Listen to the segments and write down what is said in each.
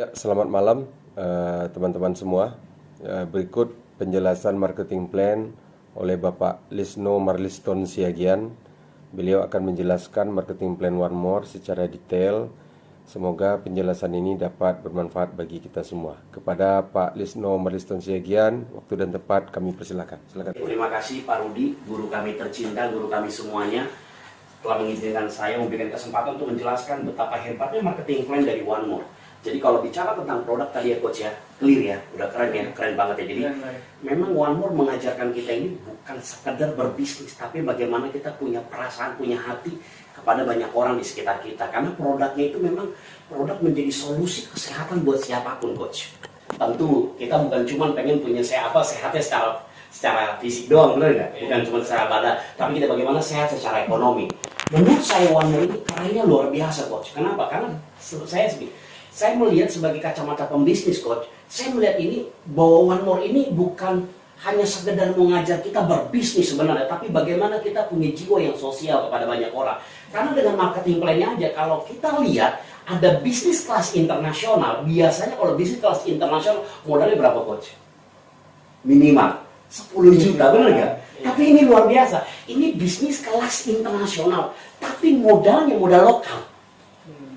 Ya, selamat malam teman-teman semua. Berikut penjelasan marketing plan oleh Bapak Lisno Marliston Siagian. Beliau akan menjelaskan marketing plan One More secara detail. Semoga penjelasan ini dapat bermanfaat bagi kita semua. Kepada Pak Lisno Marliston Siagian, waktu dan tempat kami persilakan. Silakan. Terima kasih Pak Rudi, guru kami tercinta, guru kami semuanya, telah mengizinkan saya memberikan kesempatan untuk menjelaskan betapa hebatnya marketing plan dari One More. Jadi kalau bicara tentang produk tadi ya coach ya, clear ya, udah keren ya, keren banget ya. Jadi memang One More mengajarkan kita ini bukan sekedar berbisnis, tapi bagaimana kita punya perasaan, punya hati kepada banyak orang di sekitar kita. Karena produknya itu memang produk menjadi solusi kesehatan buat siapapun coach. Tentu kita bukan cuma pengen punya sehatnya secara fisik doang, benar nggak? Bukan cuma secara badan, tapi kita bagaimana sehat secara ekonomi. Menurut saya One More ini kerennya luar biasa coach. Kenapa? Karena saya melihat sebagai kacamata pembisnis coach, saya melihat ini bahwa One More ini bukan hanya sekedar mengajar kita berbisnis sebenarnya, tapi bagaimana kita punya jiwa yang sosial kepada banyak orang. Karena dengan marketing plan-nya aja, kalau kita lihat ada bisnis kelas internasional, biasanya kalau bisnis kelas internasional modalnya berapa coach? Minimal 10 juta, benar nggak? Tapi ini luar biasa, ini bisnis kelas internasional, tapi modalnya modal lokal.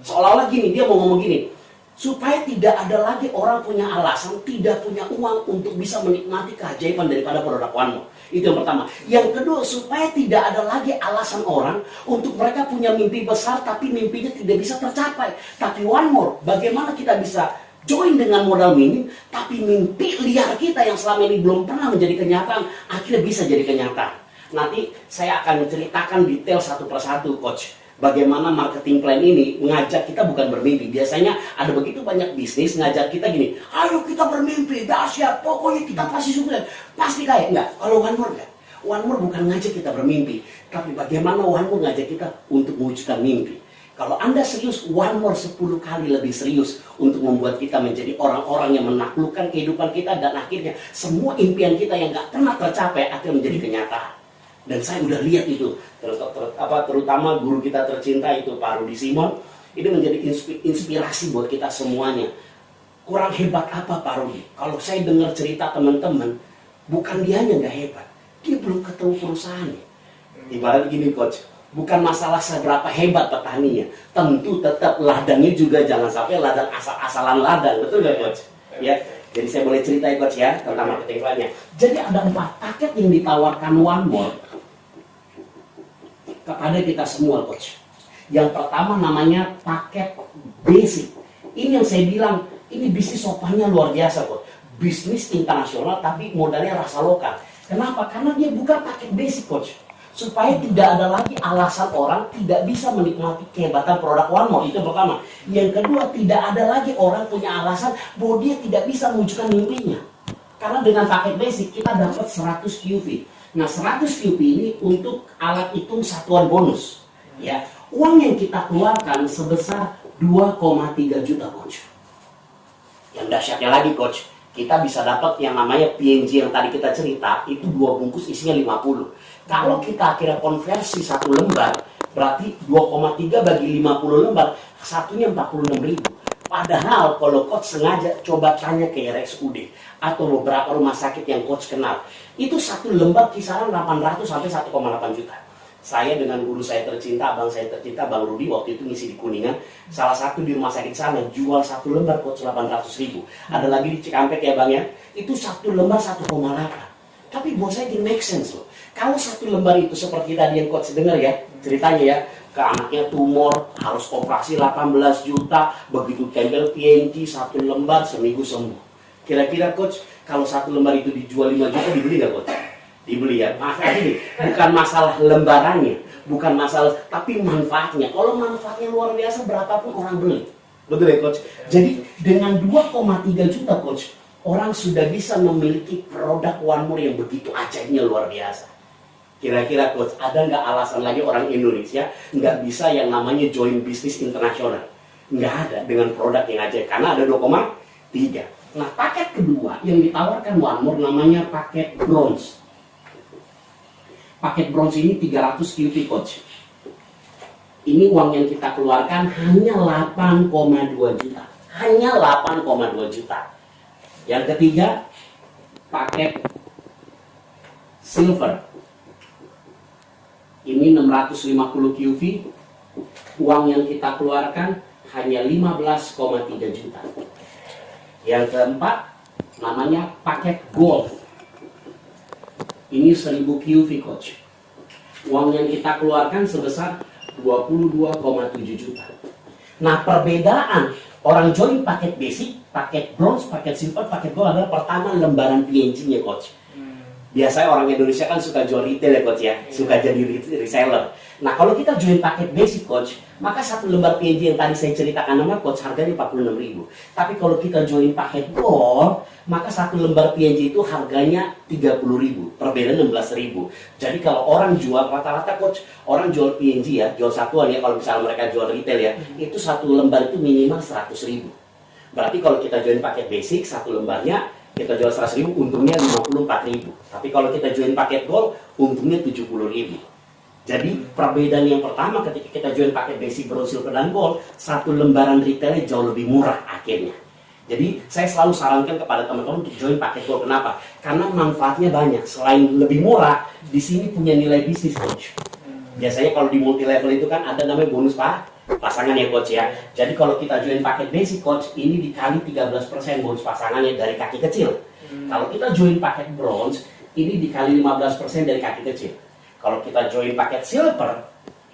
Seolah-olah gini, dia mau ngomong gini, supaya tidak ada lagi orang punya alasan tidak punya uang untuk bisa menikmati keajaiban daripada produk One More. Itu yang pertama. Yang kedua, supaya tidak ada lagi alasan orang untuk mereka punya mimpi besar tapi mimpinya tidak bisa tercapai. Tapi One More, bagaimana kita bisa join dengan modal minim tapi mimpi liar kita yang selama ini belum pernah menjadi kenyataan akhirnya bisa jadi kenyataan. Nanti saya akan menceritakan detail satu persatu coach. Bagaimana marketing plan ini mengajak kita bukan bermimpi. Biasanya ada begitu banyak bisnis ngajak kita gini, ayo kita bermimpi, dahsyat, pokoknya kita pasti sukses, pasti kaya. Enggak, kalau One More enggak. One More bukan ngajak kita bermimpi, tapi bagaimana One More ngajak kita untuk mewujudkan mimpi. Kalau Anda serius, One More 10 kali lebih serius untuk membuat kita menjadi orang-orang yang menaklukkan kehidupan kita dan akhirnya semua impian kita yang gak pernah tercapai akan menjadi kenyataan. Dan saya udah lihat itu, terutama guru kita tercinta itu Pak Rudi Simon, ini menjadi inspirasi buat kita semuanya. Kurang hebat apa Pak Rudi? Kalau saya dengar cerita teman-teman, bukan dianya nggak hebat, dia belum ketemu perusahaannya. Ibarat gini coach, bukan masalah seberapa hebat petaninya, tentu tetap ladangnya juga jangan sampai ladang asal-asalan ladang, betul nggak coach? Ya. Jadi saya boleh cerita coach ya tentang marketing plan-nya. Jadi ada 4 paket yang ditawarkan One More kepada kita semua coach. Yang pertama namanya paket basic. Ini yang saya bilang, ini bisnis sopannya luar biasa coach. Bisnis internasional tapi modalnya rasa lokal. Kenapa? Karena dia bukan paket basic coach. Supaya tidak ada lagi alasan orang tidak bisa menikmati kehebatan produk One More. Itu pertama. Yang kedua, tidak ada lagi orang punya alasan bahwa dia tidak bisa mewujudkan mimpinya. Karena dengan paket basic kita dapat 100 QP. Nah 100 QP ini untuk alat hitung satuan bonus. Ya, uang yang kita keluarkan sebesar 2,3 juta coach. Yang dahsyatnya lagi coach, kita bisa dapat yang namanya PNG yang tadi kita cerita, itu 2 bungkus isinya 50. Kalau kita akhirnya konversi 1 lembar, berarti 2,3 bagi 50 lembar, satunya 46.000. Padahal kalau coach sengaja coba tanya ke RSUD atau beberapa rumah sakit yang coach kenal, itu 1 lembar kisaran 800 sampai 1,8 juta. Saya dengan guru saya tercinta, abang saya tercinta, Bang Rudi, waktu itu ngisi di Kuningan, salah satu di rumah sakit sana jual 1 lembar coach 800.000. Ada lagi di Cikampek ya bang ya, itu 1 lembar 1,8. Tapi buat saya ini make sense loh. Kalau 1 lembar itu seperti tadi yang coach dengar ya, ceritanya ya, ke anaknya tumor, harus operasi 18 juta, begitu tempel PNG 1 lembar seminggu sembuh. Kira-kira coach, kalau 1 lembar itu dijual 5 juta, dibeli nggak coach? Dibeli ya. Masalah ini bukan masalah lembarannya, bukan masalah, tapi manfaatnya. Kalau manfaatnya luar biasa, berapapun orang beli. Betul ya coach? Jadi dengan 2,3 juta coach, orang sudah bisa memiliki produk One More yang begitu ajaibnya luar biasa. Kira-kira coach, ada nggak alasan lagi orang Indonesia nggak bisa yang namanya join bisnis internasional? Nggak ada dengan produk yang ajaib, karena ada 2,3. Nah paket kedua yang ditawarkan One More namanya paket bronze. Paket bronze ini 300 QP coach. Ini uang yang kita keluarkan hanya 8,2 juta. hanya 8,2 juta. Yang ketiga, paket silver. Ini 650 QV, uang yang kita keluarkan hanya 15,3 juta. Yang keempat, namanya paket gold. Ini 1000 QV, coach. Uang yang kita keluarkan sebesar 22,7 juta. Nah, perbedaan orang join paket basic, paket bronze, paket silver, paket gold adalah pertama lembaran PNG-nya, coach. Biasanya orang Indonesia kan suka jual retail ya, coach ya, suka jadi reseller. Nah, kalau kita join paket basic, coach, maka satu lembar PNG yang tadi saya ceritakan nama coach harganya 46.000. Tapi kalau kita join paket gold, maka satu lembar PNG itu harganya 30.000, perbedaan 16.000. Jadi kalau orang jual rata-rata, coach, orang jual PNG ya, jual satuan ya, kalau misalnya mereka jual retail ya, itu satu lembar itu minimal 100.000. Berarti kalau kita join paket basic, satu lembarnya kita jual 100.000, untungnya 54.000. Tapi kalau kita join paket gold, untungnya 70.000. Jadi perbedaan yang pertama ketika kita join paket basic, bronze, silver, dan gold, satu lembaran retailnya jauh lebih murah akhirnya. Jadi saya selalu sarankan kepada teman-teman untuk join paket gold. Kenapa? Karena manfaatnya banyak. Selain lebih murah, di sini punya nilai bisnis, coach. Biasanya kalau di multi level itu kan ada namanya bonus pasangan ya, coach ya. Jadi kalau kita join paket basic, coach, ini dikali 13% bonus pasangannya dari kaki kecil. Kalau kita join paket bronze, ini dikali 15% dari kaki kecil. Kalau kita join paket silver,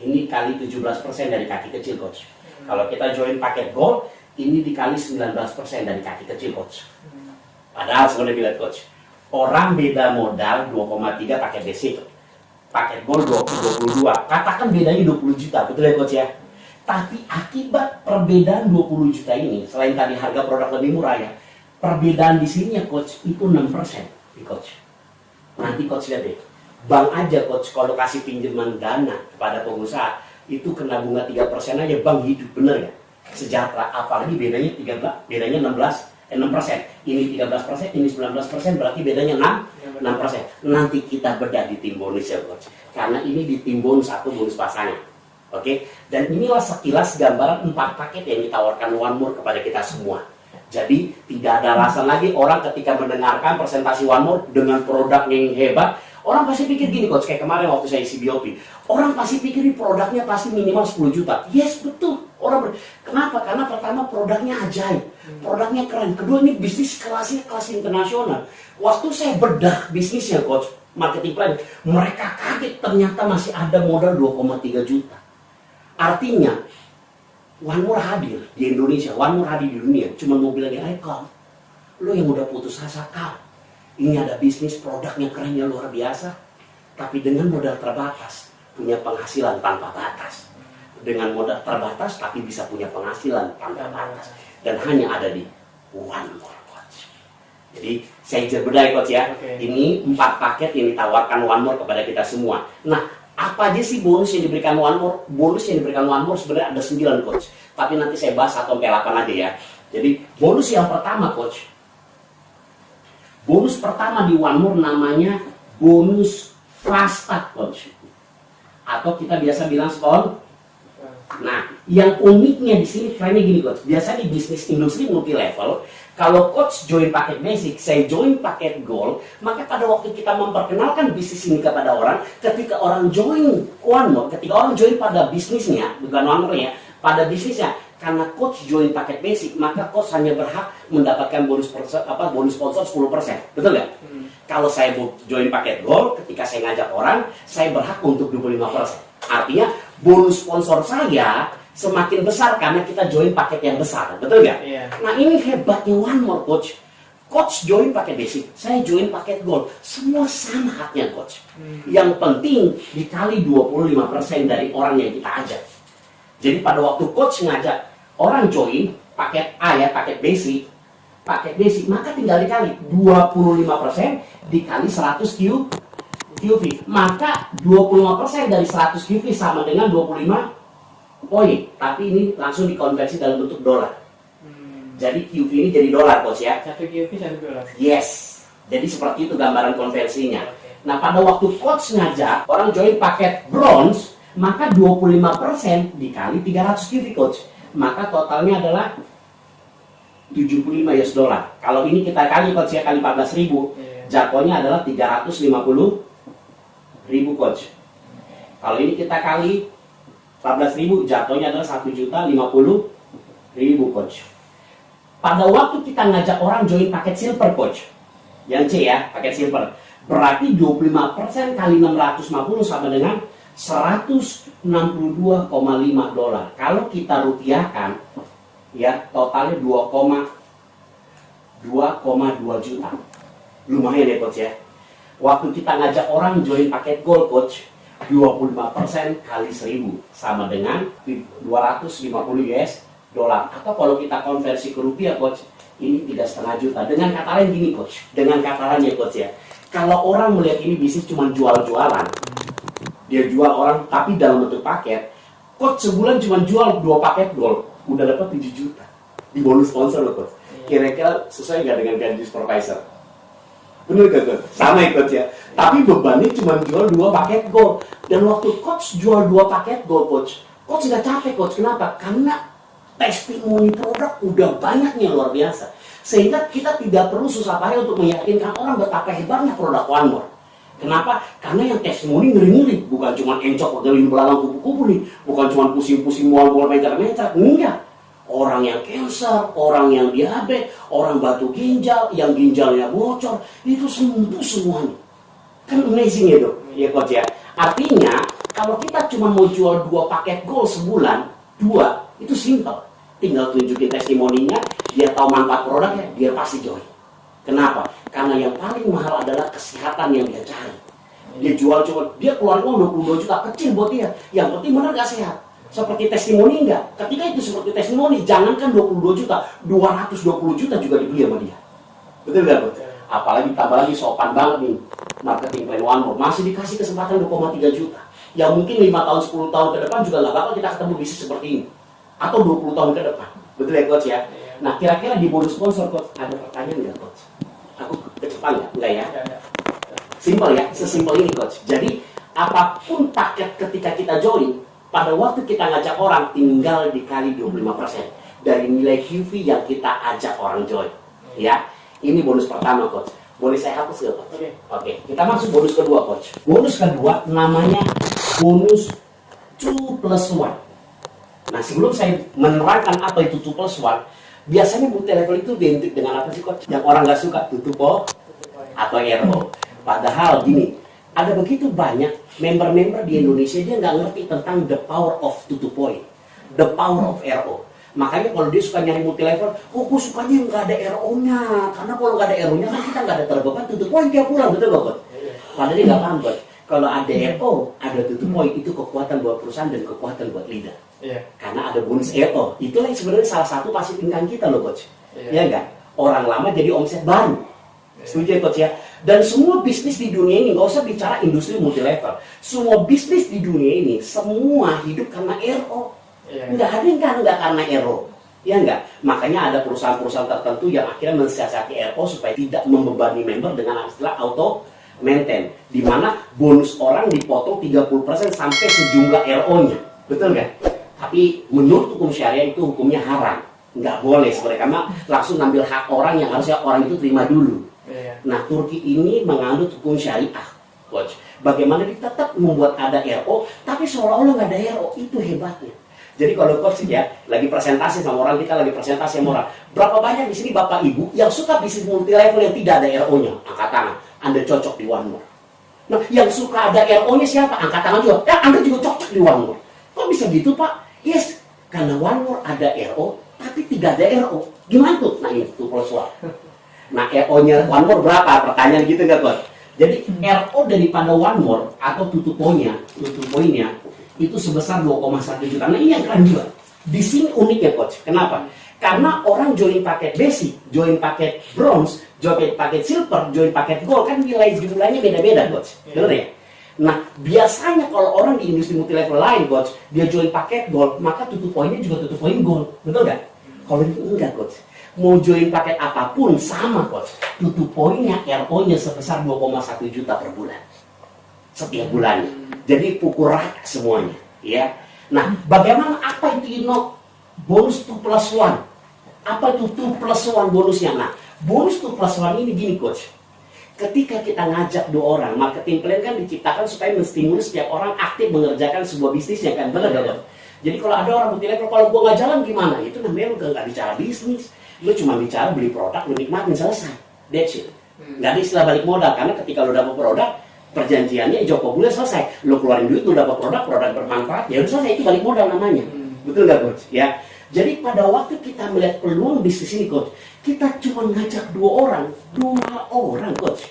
ini kali 17% dari kaki kecil, coach. Kalau kita join paket gold, ini dikali 19% dari kaki kecil, coach. Padahal sebenarnya bilang, coach, orang beda modal 2,3 paket basic, paket gold 22. Katakan bedanya 20 juta, betul ya, coach ya? Tapi akibat perbedaan 20 juta ini, selain tadi harga produk lebih murah ya, perbedaan di sini ya, coach, itu 6%, coach. Nanti coach lihat deh. Bank aja, coach, kalau kasih pinjaman dana kepada pengusaha itu kena bunga 3% aja, bank hidup, bener ya? Sejahtera, apalagi bedanya 6%. Ini 13%, ini 19%, berarti bedanya 6%. Nanti kita bedah di tim bonus ya, coach. Karena ini di tim bonus satu bonus pasangan. Oke? Dan inilah sekilas gambaran 4 paket yang ditawarkan One More kepada kita semua. Jadi tidak ada alasan lagi orang ketika mendengarkan presentasi One More dengan produk yang hebat, orang pasti pikir gini, coach, kayak kemarin waktu saya isi BOP. Orang pasti pikir produknya pasti minimal 10 juta. Yes, betul. Kenapa? Karena pertama produknya ajaib. Produknya keren. Kedua, ini bisnis kelasnya kelas internasional. Waktu saya bedah bisnisnya, coach, marketing plan, mereka kaget ternyata masih ada modal 2,3 juta. Artinya, One More hadir di Indonesia, One More hadir di dunia. Cuma mau bilang, ayo kau, lo yang udah putus asa kau. Ini ada bisnis produknya kerennya luar biasa, tapi dengan modal terbatas, punya penghasilan tanpa batas. Dengan modal terbatas, tapi bisa punya penghasilan tanpa batas. Dan hanya ada di One More, coach. Jadi, saya berbeda, coach ya. Okay. Ini 4 paket yang ditawarkan One More kepada kita semua. Nah, apa aja sih bonus yang diberikan One More? Bonus yang diberikan One More sebenarnya ada 9, coach. Tapi nanti saya bahas 1-8 aja ya. Jadi, bonus yang pertama, coach. Bonus pertama di One More namanya bonus fast start, coach. Atau kita biasa bilang skon. Nah, yang uniknya di sini kerennya gini, coach. Biasanya di bisnis industri multi level, kalau coach join paket basic, saya join paket gold, maka pada waktu kita memperkenalkan bisnis ini kepada orang, ketika orang join One More, ketika orang join pada bisnisnya, bukan One More ya, pada bisnisnya, karena coach join paket basic, maka coach hanya berhak mendapatkan bonus sponsor 10%. Betul nggak? Kalau saya join paket gold, ketika saya ngajak orang, saya berhak untuk 25%. Artinya bonus sponsor saya semakin besar karena kita join paket yang besar. Betul nggak? Yeah. Nah, ini hebatnya One More, coach. Coach join paket basic, saya join paket gold. Semua sama haknya, coach. Yang penting dikali 25% dari orang yang kita ajak. Jadi pada waktu coach ngajak orang join paket A ya, paket basic, maka tinggal dikali 25% dikali 100 QV. Maka 25% dari 100 QV sama dengan 25 poin. Tapi ini langsung dikonversi dalam bentuk dolar. Jadi QV ini jadi dolar, coach ya. 1 QV 1 dolar. Yes. Jadi seperti itu gambaran konversinya. Nah, pada waktu coach ngajak orang join paket bronze, maka 25% dikali 300 QV, coach. Maka totalnya adalah 75 US dollar. Kalau ini kita kali coach ya, kali 14.000, jatuhnya adalah 350.000 coach. Kalau ini kita kali 14.000, jatuhnya adalah 1.050.000 coach. Pada waktu kita ngajak orang join paket silver coach, yang C ya, paket silver, berarti 25% kali 650 sama dengan 162,5 dolar. Kalau kita rupiahkan, ya totalnya 2,2 juta. Lumayan ya coach ya. Waktu kita ngajak orang join paket gold coach, 25% kali 1000 sama dengan 250 US dolar. Atau kalau kita konversi ke rupiah coach, ini 3,5 juta. Dengan kata lain gini coach, dengan kata lain ya coach ya. Kalau orang melihat ini bisnis cuma jual-jualan, dia jual orang tapi dalam bentuk paket, coach sebulan cuma jual 2 paket gold, udah dapat 7 juta di bonus sponsor loh coach. Kira-kira sesuai nggak dengan gaji supervisor? Bener gak coach? Sama ya coach ya. Tapi bebannya cuma jual 2 paket gold. Dan waktu coach jual 2 paket gold coach nggak capek coach. Kenapa? Karena testimoni produk udah banyaknya luar biasa. Sehingga kita tidak perlu susah payah untuk meyakinkan orang betapa hebatnya produk One More. Kenapa? Karena yang testimoni ngeri-ngeri, bukan cuma encok pegelin belakang kupu-kupu nih, bukan cuma pusing-pusing mual-mual mencret-mencret, enggak. Orang yang cancer, orang yang diabetes, orang batu ginjal, yang ginjalnya bocor, itu sembuh semuanya. Kan amazing ya dok, ya coach ya. Artinya, kalau kita cuma mau jual 2 paket gold sebulan, 2, itu simple. Tinggal tunjukin testimoninya, dia tahu manfaat produknya, dia pasti join. Kenapa? Karena yang paling mahal adalah kesehatan yang dia cari. Dia jual cuma, dia keluar uang 22 juta, kecil buat dia. Yang penting benar gak sehat. Seperti testimoni enggak? Ketika itu seperti testimoni, jangankan 22 juta, 220 juta juga dibeli sama dia. Betul gak, Bro? Apalagi tambah lagi sopan banget nih, marketing plan One More. Masih dikasih kesempatan 2,3 juta. Yang mungkin 5 tahun, 10 tahun ke depan juga gak bakal kita ketemu bisnis seperti ini. Atau 20 tahun ke depan. Betul ya, Coach ya? Nah, kira-kira di bonus sponsor, Coach, ada pertanyaan nggak, Coach? Aku ke depan nggak? Enggak ya? Simpel ya? Sesimpel ini, Coach. Jadi, apapun paket ketika kita join, pada waktu kita ngajak orang, tinggal dikali 25% dari nilai QV yang kita ajak orang join. Ya, ini bonus pertama, Coach. Boleh saya hapus nggak, Coach? Oke. Kita masuk bonus kedua, Coach. Bonus kedua namanya bonus 2+1. Nah, sebelum saya menerangkan apa itu 2+1, biasanya multi level itu identik dengan apa sih, Coach? Yang orang nggak suka, tutupo atau RO. Padahal gini, ada begitu banyak member-member di Indonesia, dia nggak ngerti tentang the power of point, the power of RO. Makanya kalau dia suka nyari multi level, oh gue sukanya nggak ada RO-nya. Karena kalau nggak ada RO-nya kan kita nggak ada terbeban, point tiap bulan, betul nggak, Coach? Padahal dia nggak paham, Coach. Kalau ada RO, ada point, itu kekuatan buat perusahaan dan kekuatan buat leader. Karena ada bonus RO. Itulah yang sebenarnya salah satu passive income kita loh, Coach. Ya enggak? Orang lama jadi omset baru. Setuju ya, Coach ya? Dan semua bisnis di dunia ini, nggak usah bicara industri multi level, semua bisnis di dunia ini semua hidup karena RO. Nggak ada yang nggak karena RO. Ya enggak? Makanya ada perusahaan-perusahaan tertentu yang akhirnya mensiasati RO supaya tidak membebani member dengan istilah auto maintain, di mana bonus orang dipotong 30% sampai sejumlah RO-nya. Betul nggak? Tapi menurut hukum syariah itu hukumnya haram. Nggak boleh sebenarnya, karena langsung ngambil hak orang yang harusnya orang itu terima dulu. Nah, Turki ini menganut hukum syariah, Coach. Bagaimana kita tetap membuat ada RO, tapi seolah-olah nggak ada RO, itu hebatnya. Jadi kalau Coach ya, lagi presentasi sama orang, kita lagi presentasi sama orang. Berapa banyak di sini Bapak Ibu yang suka bisnis multi level yang tidak ada RO-nya? Angkat tangan. Anda cocok di One More. Nah, yang suka ada RO-nya siapa? Angkat tangan juga. Ya, Anda juga cocok di One More. Kok bisa gitu, Pak? Yes, karena One More ada RO, tapi tidak ada RO. Gimana tuh? Nah, ini 2+1. Nah, RO-nya One More berapa? Pertanyaan gitu nggak, Coach? Jadi, RO daripada One More atau tutup poinnya itu sebesar 2,1 juta. Nah, ini yang keren juga. Di sini uniknya, Coach. Kenapa? Karena orang join paket basic, join paket bronze, join paket silver, join paket gold, kan nilai jumlahnya beda-beda, Coach. Benar ya? Nah, biasanya kalau orang di industri multi level lain, Coach, dia join paket gold, maka tutup poinnya juga tutup poin gold. Betul nggak? Kalau itu enggak, Coach. Mau join paket apapun sama, Coach. Tutup poinnya, RO-nya sebesar 2,1 juta per bulan. Setiap bulannya. Jadi pukul rata semuanya, ya. Nah, bagaimana apa itu bonus 2+1? Apa itu 2 plus 1 bonusnya? Nah, bonus 2 plus 1 ini gini coach. Ketika kita ngajak 2 orang, marketing plan kan diciptakan supaya menstimulus setiap orang aktif mengerjakan sebuah bisnisnya kan, benar gak? Jadi kalau ada orang multi-level, kalau gua nggak jalan gimana? Itu namanya lu nggak bicara bisnis. Lu cuma bicara beli produk, lu nikmatin, selesai. That's it. Nggak ada istilah balik modal, karena ketika lu dapat produk, perjanjiannya Joko Bulan selesai. Lu keluarin duit, lu dapat produk bermanfaat, ya udah selesai, itu balik modal namanya. Betul nggak coach? Ya. Jadi pada waktu kita melihat peluang bisnis ini coach, kita cuma ngajak 2 orang coach.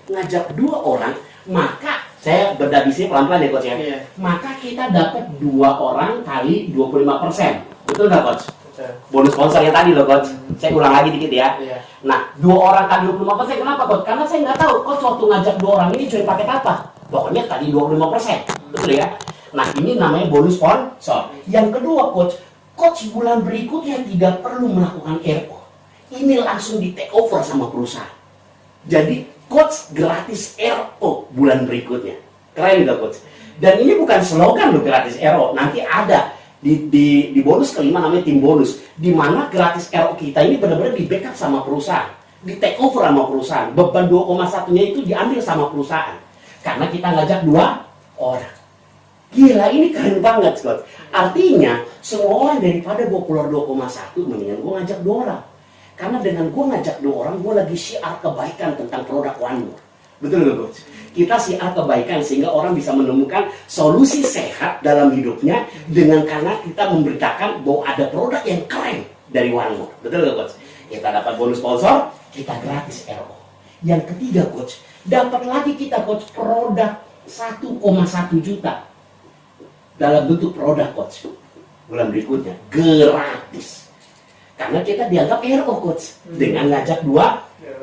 Ngajak 2 orang, maka saya beda bisnis pelan-pelan ya coach ya. Iya. Maka kita dapat 2 orang kali 25%. Betul nggak coach? Betul. Bonus sponsor yang tadi loh coach. Saya ulang lagi dikit ya. Iya. Nah, 2 orang kali 25%, kenapa coach? Karena saya nggak tahu coach waktu ngajak 2 orang ini cuma pakai apa. Pokoknya kali 25%. Betul ya? Nah, ini namanya bonus sponsor. Yang kedua coach bulan berikutnya tidak perlu melakukan RO. Ini langsung di take over sama perusahaan. Jadi coach gratis RO bulan berikutnya. Keren nggak coach? Dan ini bukan slogan loh gratis RO. Nanti ada di bonus kelima namanya tim bonus. Di mana gratis RO kita ini benar-benar di backup sama perusahaan. Di take over sama perusahaan. Beban 2,1-nya itu diambil sama perusahaan. Karena kita ngajak 2 orang. Gila, ini keren banget, Scott. Artinya, semua orang daripada gue keluar 2,1, mendingan gue ngajak 2 orang. Karena dengan gue ngajak 2 orang, gue lagi syiar kebaikan tentang produk One More. Betul nggak, Coach? Kita syiar kebaikan sehingga orang bisa menemukan solusi sehat dalam hidupnya dengan karena kita memberitakan bahwa ada produk yang keren dari One More. Betul nggak, Coach? Kita dapat bonus sponsor, kita gratis RO. Yang ketiga, Coach, dapat lagi kita, Coach, produk 1,1 juta. Dalam bentuk produk coach bulan berikutnya gratis karena kita dianggap RO coach dengan ngajak 2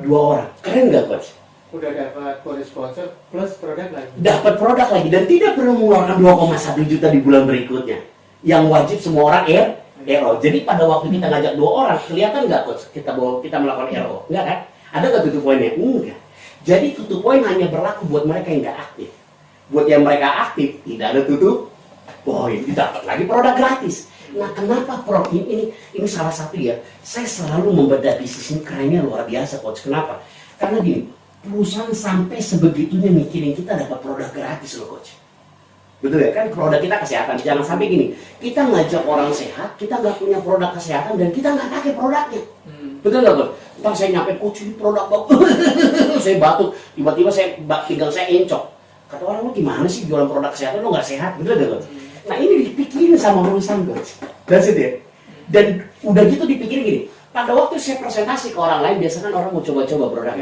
orang. Keren nggak coach? Udah dapat bonus sponsor plus produk lagi. Dapat produk lagi dan tidak perlu mengeluarkan 2,1 juta di bulan berikutnya. Yang wajib semua orang RO. Jadi pada waktu kita ngajak 2 orang kelihatan nggak coach kita melakukan RO? Enggak kan? Ada nggak tutup poinnya? Enggak. Jadi tutup poin hanya berlaku buat mereka yang nggak aktif. Buat yang mereka aktif tidak ada tutup poin, didapat lagi produk gratis. Nah, kenapa produk ini salah satu ya, saya selalu membedah bisnis ini kerennya luar biasa coach. Kenapa? Karena gini, perusahaan sampai sebegitunya mikirin kita dapat produk gratis loh coach. Betul ya kan? Produk kita kesehatan. Jangan sampai gini, kita ngajak orang sehat, kita nggak punya produk kesehatan dan kita nggak pakai produknya. Betul nggak coach? Ntar saya nyampe coach ini produk bagus, saya batuk, tiba-tiba pinggang saya encok. Kata orang, lu gimana sih jualan produk kesehatan, lu nggak sehat, betul gak coach? Nah ini dipikirin sama perusahaan coach. That's it ya. Dan udah gitu dipikirin gini, pada waktu saya presentasi ke orang lain, biasanya kan orang mau coba-coba produk.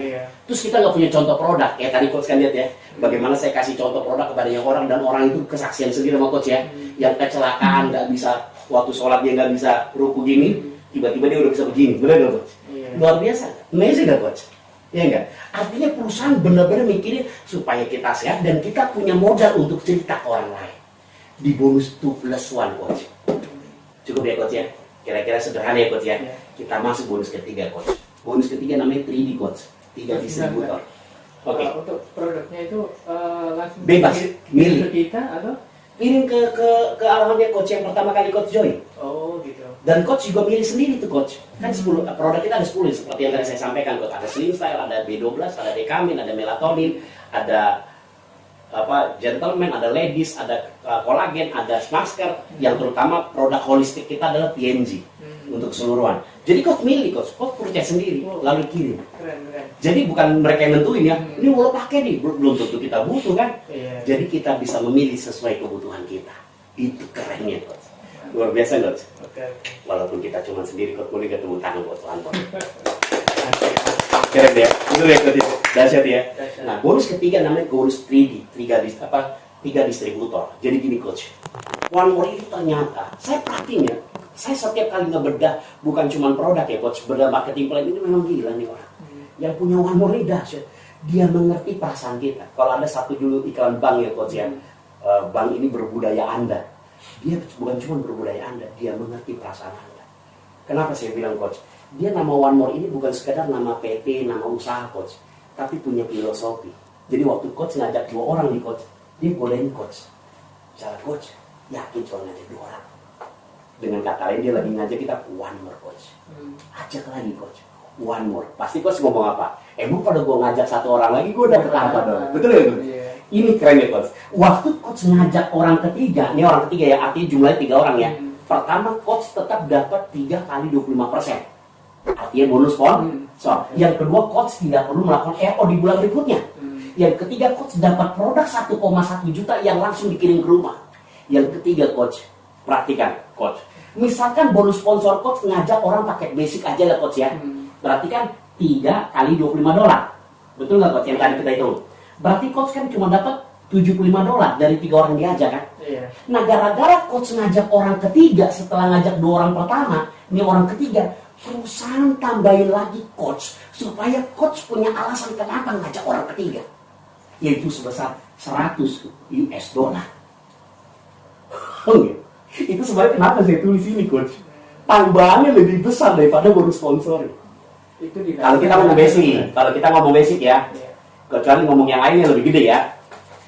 Terus kita nggak punya contoh produk, kayak tadi coach kan lihat ya, bagaimana saya kasih contoh produk kepada yang orang, dan orang itu kesaksian sendiri sama coach ya, yang kecelakaan, nggak bisa, waktu sholat dia nggak bisa ruku gini, tiba-tiba dia udah bisa begini, benar gak coach? Luar biasa, amazing gak coach? Ya enggak? Artinya perusahaan benar-benar mikirin supaya kita sehat dan kita punya modal untuk cerita ke orang lain. Di bonus 2 plus 1 coach. Cukup ya coach ya? Kira-kira sederhana ya coach ya? Kita masuk bonus ketiga coach. Bonus ketiga namanya 3D coach. 3 distributor. Oke. Untuk produknya itu langsung Bebas, milih. ke kita atau? Kirim ke alamatnya coach yang pertama kali coach join. Oh gitu. Dan coach juga milih sendiri tuh coach. Kan 10 produk kita ada 10 seperti yang tadi saya sampaikan coach. Ada Slim Style, ada B12, ada Dekamin, ada Melatonin, ada Gentleman, ada Ladies, ada Kolagen, ada Smasker. Yang terutama produk holistik kita adalah PNG untuk keseluruhan. Jadi coach milih coach percaya sendiri lalu kirim. Keren. Jadi bukan mereka yang nentuin ya. Ini lo pakai nih, belum tentu kita butuh kan. Jadi kita bisa memilih sesuai kebutuhan kita. Itu kerennya coach. Luar biasa coach. Walaupun kita cuma sendiri coach, boleh ketemu tangan buat Tuhan coach. Keren ya, itu ya coach. Dahsyat ya. Nah bonus ketiga namanya bonus 3D, 3 distributor. Jadi gini coach, One More itu ternyata saya perhatiin ya, saya setiap kali ngebedah bukan cuma produk ya coach, bedah marketing plan ini memang gila nih orang. Yang punya One More ini dahsyat, dia mengerti perasaan kita. Kalau ada satu dulu iklan bank ya coach ya, bank ini berbudaya Anda. Dia bukan cuma berbudaya Anda, dia mengerti perasaan Anda. Kenapa saya bilang coach? Dia nama One More ini bukan sekedar nama PT, nama usaha coach, tapi punya filosofi. Jadi waktu coach ngajak 2 orang nih coach, dia godain coach. Cara coach, yakin cuma ngajak 2 orang. Dengan kata lain dia lagi ngajak kita one more coach. Ajak lagi coach. One more. Pasti coach ngomong apa? Emang pada gue ngajak satu orang lagi gue dapet apa dong? Betul ya coach? Ini keren ya coach. Waktu coach ngajak orang ketiga, ini orang ketiga ya, artinya jumlahnya 3 orang ya. Pertama coach tetap dapat 3 kali 25%. Artinya bonus sponsor. Yang kedua coach tidak perlu melakukan RO di bulan berikutnya. Yang ketiga coach dapat produk 1,1 juta yang langsung dikirim ke rumah. Yang ketiga coach, perhatikan coach. Misalkan bonus sponsor coach ngajak orang paket basic aja lah coach ya. Berarti kan 3 kali $25. Betul nggak coach yang tadi kita hitung? Berarti coach kan cuma dapat $75 dari 3 orang diajak kan? Iya. Nah gara-gara coach ngajak orang ketiga setelah ngajak 2 orang pertama, ini orang ketiga, perusahaan tambahin lagi coach supaya coach punya alasan kenapa ngajak orang ketiga, yaitu sebesar 100 US dollar. Itu sebenarnya kenapa saya tulis ini coach? Tambahannya lebih besar daripada bonus sponsor. Itu di Kalau kita ngomong basic, ya, kecuali ngomong yang lainnya lebih gede ya.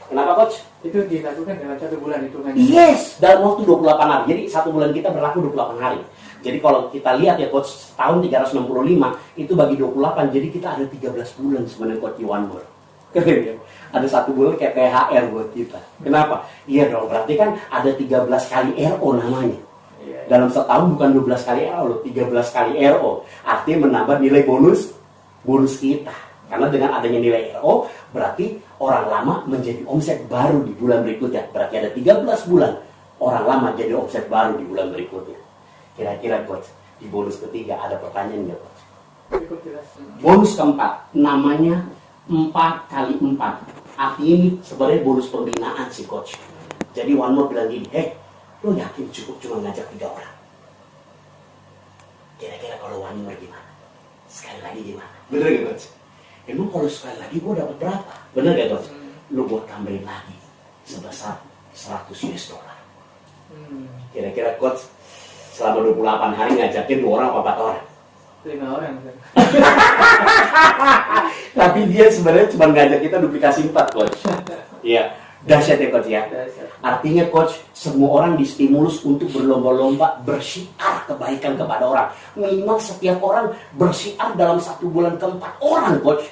Kenapa coach? Itu dilakukan dalam 1 bulan itu kan? Yes, dalam waktu 28 hari. Jadi 1 bulan kita berlaku 28 hari. Jadi kalau kita lihat ya coach, tahun 365 itu bagi 28, jadi kita ada 13 bulan sebenarnya coach di One More. Ada 1 bulan kayak THR buat kita. Kenapa? Iya dong, berarti kan ada 13 kali RO namanya. Dalam setahun bukan 12 kali RO loh, 13 kali RO. Artinya menambah nilai bonus kita. Karena dengan adanya nilai RO, berarti orang lama menjadi omset baru di bulan berikutnya. Berarti ada 13 bulan orang lama jadi omset baru di bulan berikutnya. Kira-kira coach, di bonus ketiga ada pertanyaan nggak coach? Cukup jelas. Bonus keempat, namanya 4 kali 4. Artinya ini sebenarnya bonus pembinaan sih coach. Jadi One More bilang gini, lo yakin cukup cuma ngajak 3 orang? Kira-kira kalau One More gimana? Sekali lagi gimana? Bener gak coach? Emang kalau sekali lagi gue dapat berapa? Bener gak coach? Lo gue tambahin lagi sebesar 100 US dollar. Kira-kira coach selama 28 hari ngajakin 2 orang apa 4 orang? 5 orang kan? Tapi dia sebenarnya cuma ngajak kita duplikasi 4 coach. Iya, dahsyat ya coach ya. Artinya coach, semua orang distimulus untuk berlomba-lomba bersyiar kebaikan kepada orang. Minimal setiap orang bersyiar dalam 1 bulan ke 4 orang coach.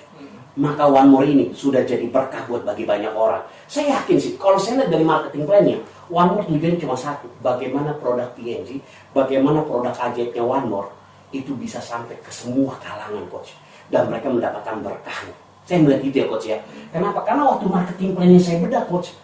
Maka One More ini sudah jadi berkah buat bagi banyak orang. Saya yakin sih, kalau saya lihat dari marketing plan-nya, One More tujuannya cuma satu. Bagaimana produk PNG, bagaimana produk ajaibnya One More itu bisa sampai ke semua kalangan coach. Dan mereka mendapatkan berkah. Saya melihat itu ya coach ya. Kenapa? Karena waktu marketing plan-nya saya bedah coach,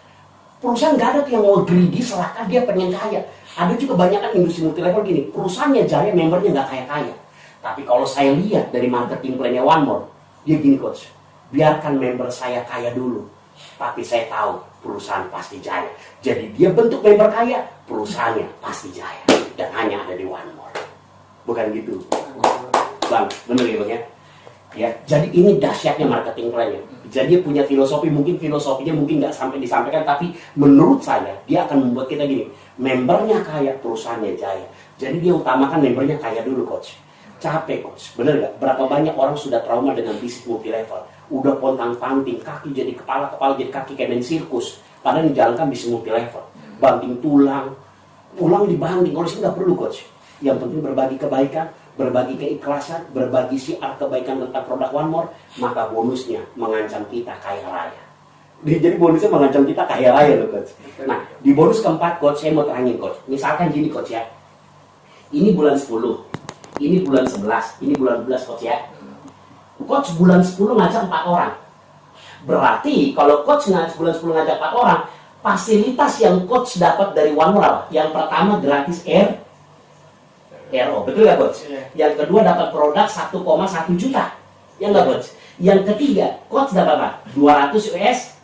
perusahaan nggak ada tuh yang mau greedy serahkan dia pengen kaya. Ada juga banyak kan industri multilevel gini, perusahaannya jaya, membernya nggak kaya-kaya. Tapi kalau saya lihat dari marketing plan-nya One More, dia gini coach, biarkan member saya kaya dulu, tapi saya tahu perusahaan pasti jaya. Jadi dia bentuk member kaya, perusahaannya pasti jaya. Dan hanya ada di One More. Bukan gitu Bang, bener ya Bang ya? Ya, jadi ini dahsyatnya marketing plan-nya. Jadi dia punya filosofi, mungkin filosofinya mungkin nggak sampai disampaikan, tapi menurut saya dia akan membuat kita gini, membernya kaya, perusahaannya jaya. Jadi dia utamakan membernya kaya dulu coach. Capek coach, bener gak? Berapa banyak orang sudah trauma dengan bisnis multi level, udah pontang-panting, kaki jadi kepala jadi kaki kayak main sirkus, padahal dijalankan bisnis multi level, banting tulang dibanting. Kalau sih nggak perlu coach. Yang penting berbagi kebaikan, berbagi keikhlasan, berbagi syiar kebaikan tentang produk One More, maka bonusnya mengancam kita kaya raya. Jadi bonusnya mengancam kita kaya raya loh coach. Nah, di bonus keempat coach, saya mau terangin coach. Misalkan gini coach ya, ini bulan 10, ini bulan 11, ini bulan 12 coach ya. Coach bulan 10 ngajak 4 orang. Berarti kalau coach bulan 10 ngajak 4 orang, fasilitas yang coach dapat dari One More apa? Yang pertama gratis RO, betul gak coach? Yang kedua dapat produk 1,1 juta. Ya enggak coach? Yang ketiga, coach dapat apa? 200 US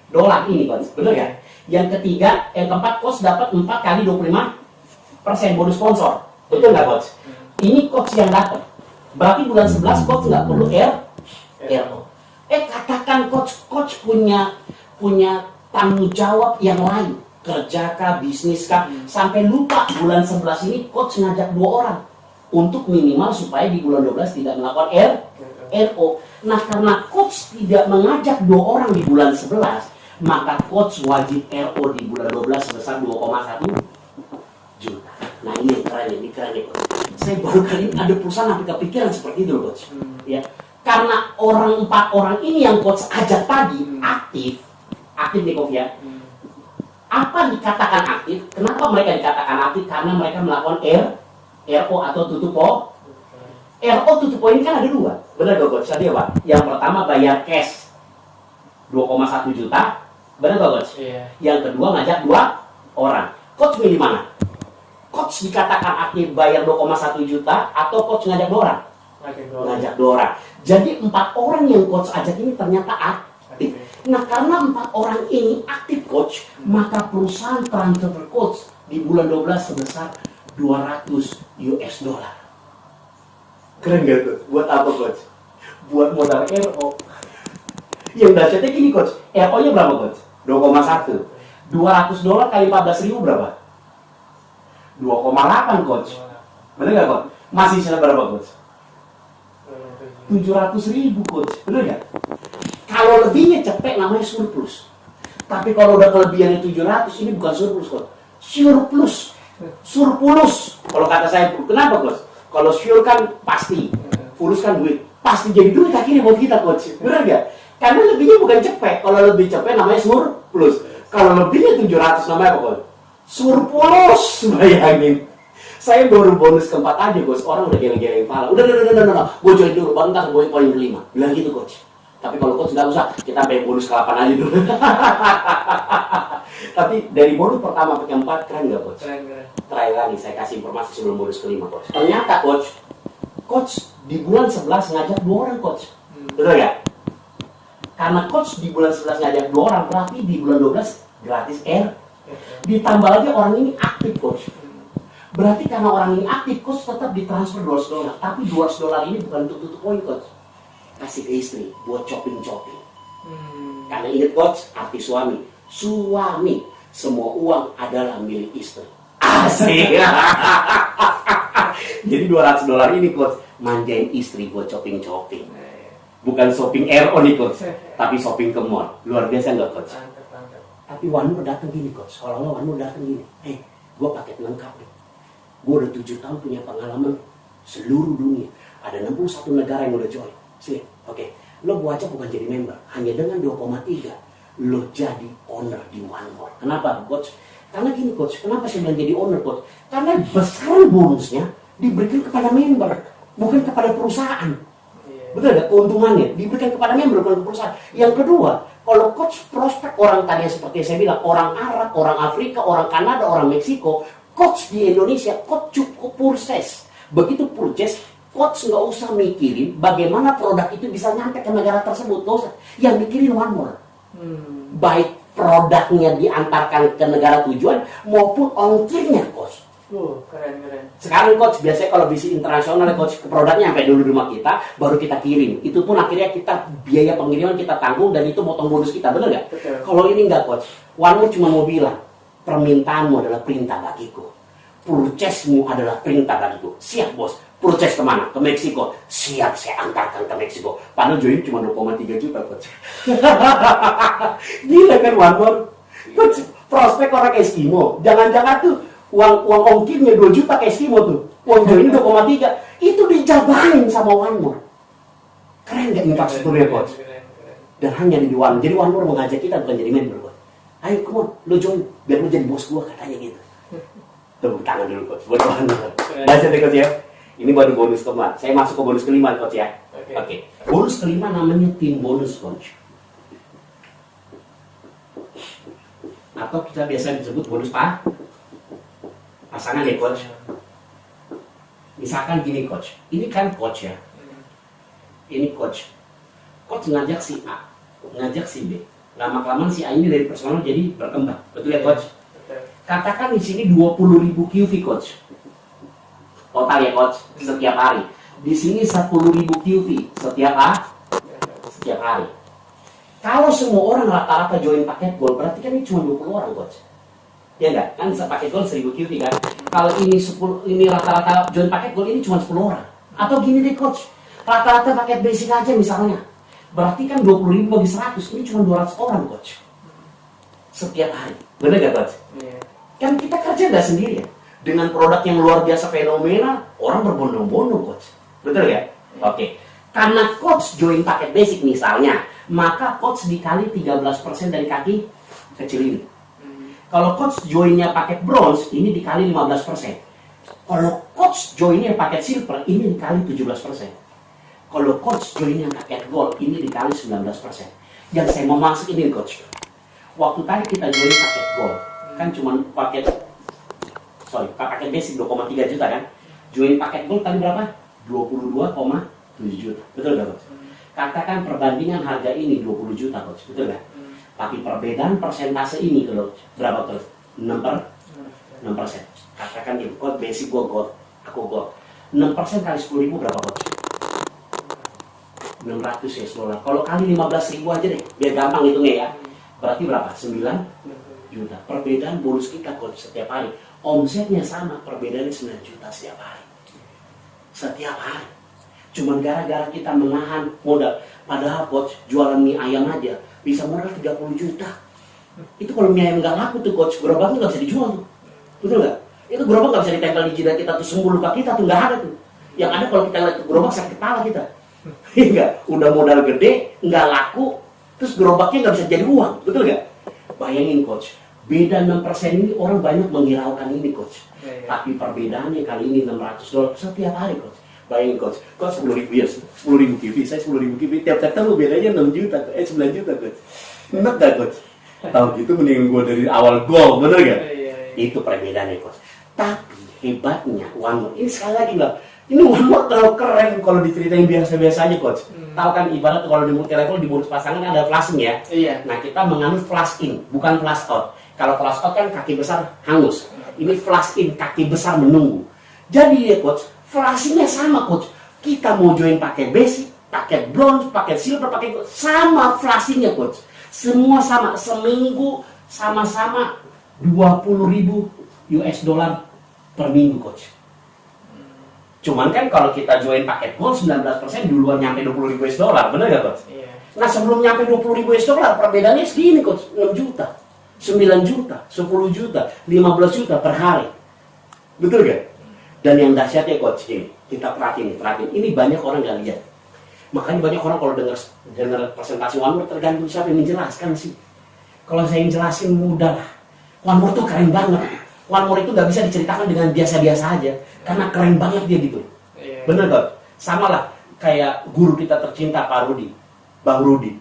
dollar ini coach, betul gak? Yang ketiga, yang keempat coach dapat 4 kali 25% bonus sponsor. Betul gak coach? Ini coach yang dapat. Berarti bulan 11 coach nggak perlu RO. Katakan coach punya tanggung jawab yang lain, kerja kah, bisnis kah, sampai lupa bulan 11 ini coach ngajak 2 orang untuk minimal supaya di bulan 12 tidak melakukan RO. Nah, karena coach tidak mengajak 2 orang di bulan 11, maka coach wajib RO di bulan 12 sebesar 2,1 juta. Nah ini keren nih coach. Saya baru kali ini ada perusahaan sampai kepikiran seperti itu loh coach. Ya, karena 4 orang ini yang coach ajak tadi aktif nih coach ya. Apa dikatakan aktif? Kenapa mereka dikatakan aktif? Karena mereka melakukan RO atau tutup po. RO tutup poin kan ada 2. Benar gak coach? Tadi apa? Yang pertama bayar cash 2,1 juta. Benar gak coach? Iya. Yang kedua ngajak 2 orang. Coach milih mana? Coach dikatakan aktif bayar 2,1 juta atau coach ngajak 2 orang? Ngajak 2 orang. Jadi 4 orang yang coach ajak ini ternyata aktif. Nah karena 4 orang ini aktif coach, maka perusahaan transfer coach di bulan 12 sebesar 200 US dollar. Keren gak tuh? Buat apa coach? Buat modal RO. Yang dahsyatnya gini coach, RO-nya berapa coach? 2,1. 200 dolar kali 14.000 berapa? 2,8 coach. Bener gak coach? Masih sisa berapa coach? 700.000 coach. Bener gak? Kalau lebihnya cepet namanya surplus. Tapi kalau udah kelebihannya 700 ini bukan surplus coach. Surplus. Kalau kata saya, kenapa coach? Kalau sure kan pasti, fulus kan duit, pasti jadi duit akhirnya buat kita coach. Bener gak? Karena lebihnya bukan cepet. Kalau lebih cepet namanya surplus. Kalau lebihnya 700 namanya apa coach? Surplus. Bayangin. Saya baru bonus keempat aja coach, orang udah geleng-geleng kepala. Udah. Gue join dulu, bentar gue poin kelima. Bilang gitu coach. Tapi kalau coach nggak usah, kita bayar bonus ke-8 aja dulu. Tapi dari bonus pertama ke keempat keren nggak coach? Keren. Terakhir lagi saya kasih informasi sebelum bonus kelima coach. Ternyata coach di bulan 11 ngajak 2 orang coach. Betul ya? Karena coach di bulan 11 ngajak 2 orang, berarti di bulan 12 gratis ditambah lagi orang ini aktif coach. Berarti karena orang ini aktif coach tetap ditransfer 200 dolar. Tapi 200 dolar ini bukan untuk tutup poin coach. Kasih ke istri buat shopping. Karena ingat coach, arti suami, semua uang adalah milik istri. Asik. Jadi 200 dolar ini coach manjain istri buat shopping. Bukan shopping RO nih coach, tapi shopping ke mall. Luar biasa nggak coach? Tapi One More datang gini coach, kalau One More datang gini, gue paket lengkap nih. Gue udah 7 tahun punya pengalaman seluruh dunia. Ada 61 negara yang udah join. Sih, oke. Lo gua aja bukan jadi member, hanya dengan 2,3 lo jadi owner di One More. Kenapa coach? Karena gini coach, kenapa saya bilang jadi owner coach? Karena besar bonusnya diberikan kepada member, bukan kepada perusahaan. Betul ada keuntungannya diberikan kepada member, bukan perusahaan. Yang kedua, kalau coach prospek orang tadi yang seperti saya bilang, orang Arab, orang Afrika, orang Kanada, orang Meksiko, coach di Indonesia, coach cukup purchase. Begitu purchase, coach nggak usah mikirin bagaimana produk itu bisa nyampe ke negara tersebut. Nggak usah. Yang mikirin One More. Baik produknya diantarkan ke negara tujuan maupun ongkirnya coach. Keren. Sekarang coach, biasanya kalau bisnis internasional coach, ke produknya sampai dulu di rumah kita, baru kita kirim. Itu pun akhirnya kita biaya pengiriman kita tanggung dan itu potong bonus kita, bener nggak? Kalau ini nggak coach, One More cuma mau bilang, permintaanmu adalah perintah bagiku, purchase-mu adalah perintah bagiku. Siap bos, purchase kemana? Ke Meksiko. Siap, saya antarkan ke Meksiko. Padahal join cuma 2,3 juta coach. Gila kan One More? Coach, prospek orang Eskimo, jangan-jangan tuh uang ongkirnya 2 juta ke Eskimo tuh, uang join 2,3, itu dijabarin sama One More. Keren gak infrastrukturnya coach? Dan hanya di One. Jadi One More mengajak kita bukan jadi member coach. Ayo come on, lo join biar lo jadi bos gua, katanya gitu. Tepuk tangan dulu coach buat One More. Baca deh coach ya. Ini baru bonus keempat. Saya masuk ke bonus kelima coach ya. Oke. Bonus kelima namanya tim bonus coach. Atau kita biasa disebut bonus pasangan ya coach. Misalkan gini coach, ini kan coach ya. Ini coach. Coach ngajak si A, ngajak si B. Lama-kelamaan si A ini dari personal jadi berkembang. Betul ya coach? Katakan di sini 20.000 QV coach. Total ya coach, setiap hari. Di sini 10.000 QV setiap hari. Kalau semua orang rata-rata join paket gold, berarti kan ini cuma 20 orang coach. Ya enggak? Kan paket gold 1000 QV kan. Kalau ini rata-rata join paket gold ini cuma 10 orang. Atau gini deh coach, rata-rata paket basic aja misalnya. Berarti kan 20.000 bagi 100, ini cuma 200 orang coach. Setiap hari. Bener gak coach? Kan kita kerja gak sendiri ya. Dengan produk yang luar biasa fenomenal, orang berbondong-bondong, coach. Betul ya? Oke. Karena coach join paket basic misalnya, maka coach dikali 13% dari kaki kecil ini. Kalau coach joinnya paket bronze, ini dikali 15%. Kalau coach joinnya paket silver, ini dikali 17%. Kalau coach joinnya paket gold, ini dikali 19%. Yang saya mau masuk ini coach. Waktu tadi kita join paket gold, kan cuma paket basic 2,3 juta kan. Join paket gold tadi berapa? 22,7 juta. Betul gak coach? Katakan perbandingan harga ini 20 juta coach. Betul gak? Tapi perbedaan persentase ini coach, berapa coach? 6%. Katakan ini, coach basic gold, aku gold. 6% kali 10.000 berapa coach? 600 US dollar. Kalau kali 15.000 aja deh, biar gampang hitungnya ya. Berarti berapa? 9 juta. Perbedaan bonus kita coach setiap hari. Omsetnya sama, perbedaannya 9 juta setiap hari. Setiap hari. Cuman gara-gara kita menahan modal. Padahal coach, jualan mie ayam aja bisa modal 30 juta. Itu kalau mie ayam nggak laku tuh coach, gerobaknya nggak bisa dijual tuh. Betul nggak? Itu gerobak nggak bisa ditempel di jidat kita tuh, sembuh luka kita tuh nggak ada tuh. Yang ada kalau kita lihat gerobak sakit kepala kita. Enggak, udah modal gede, nggak laku, terus gerobaknya nggak bisa jadi uang. Betul nggak? Bayangin coach. Beda 6% ini orang banyak menghiraukan ini coach. Tapi perbedaannya kali ini 600 dolar setiap hari coach. Bayangin coach, 10.000 ya, 10.000 KB, saya 10.000 KB, tiap ketemu bedanya 6 juta, 9 juta coach. Enak gak coach? Tahu gitu mending gue dari awal gol, bener gak? Itu perbedaannya coach. Tapi hebatnya One More, ini sekali lagi bilang, ini One More terlalu keren kalau diceritain biasa-biasa aja coach. Tahu kan ibarat kalau di multi level di bonus pasangan ada flashing ya. Nah kita menganut flash in, bukan flash out. Kalau flash out kan kaki besar hangus. Ini flash in, kaki besar menunggu. Jadi ya coach, flashingnya sama coach. Kita mau join pakai basic, pakai bronze, pakai silver, pakai gold, sama flashingnya coach. Semua sama, seminggu sama-sama 20.000 US dollar per minggu coach. Cuman kan kalau kita join paket gold 19% duluan nyampe 20.000 US dollar, bener gak coach? Nah sebelum nyampe 20.000 US dollar, perbedaannya segini coach, 6 juta. 9 juta, 10 juta, 15 juta per hari. Betul gak? Dan yang dahsyatnya coach, ini kita perhatiin. Ini banyak orang gak lihat. Makanya banyak orang kalau dengar presentasi One More tergantung siapa yang menjelaskan sih. Kalau saya yang jelasin mudah lah. One More tuh keren banget. One More itu gak bisa diceritakan dengan biasa-biasa aja. Karena keren banget dia gitu. Bener gak? Sama lah kayak guru kita tercinta Pak Rudi, Bang Rudi.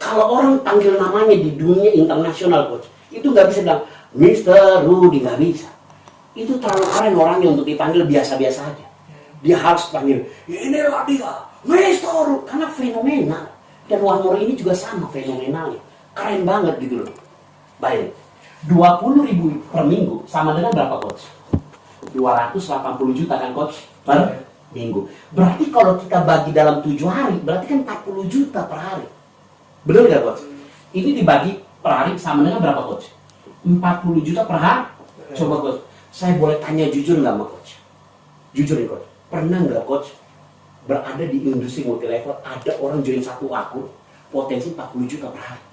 Kalau orang panggil namanya di dunia internasional coach, itu nggak bisa bilang Mr. Rudy, nggak bisa. Itu terlalu keren orangnya untuk dipanggil biasa-biasa aja. Dia harus panggil, inilah dia, Mr. Rudy, karena fenomenal. Dan One More ini juga sama fenomenalnya, keren banget gitu loh. Baik, 20.000 per minggu sama dengan berapa coach? 280 juta kan coach per minggu. Berarti kalau kita bagi dalam 7 hari, berarti kan 40 juta per hari. Bener gak coach? Ini dibagi per hari sama dengan berapa coach? 40 juta per hari. Coba coach, saya boleh tanya jujur gak sama coach? Jujur nih coach, pernah gak coach berada di industri multi level, ada orang join satu akun potensi 40 juta per hari?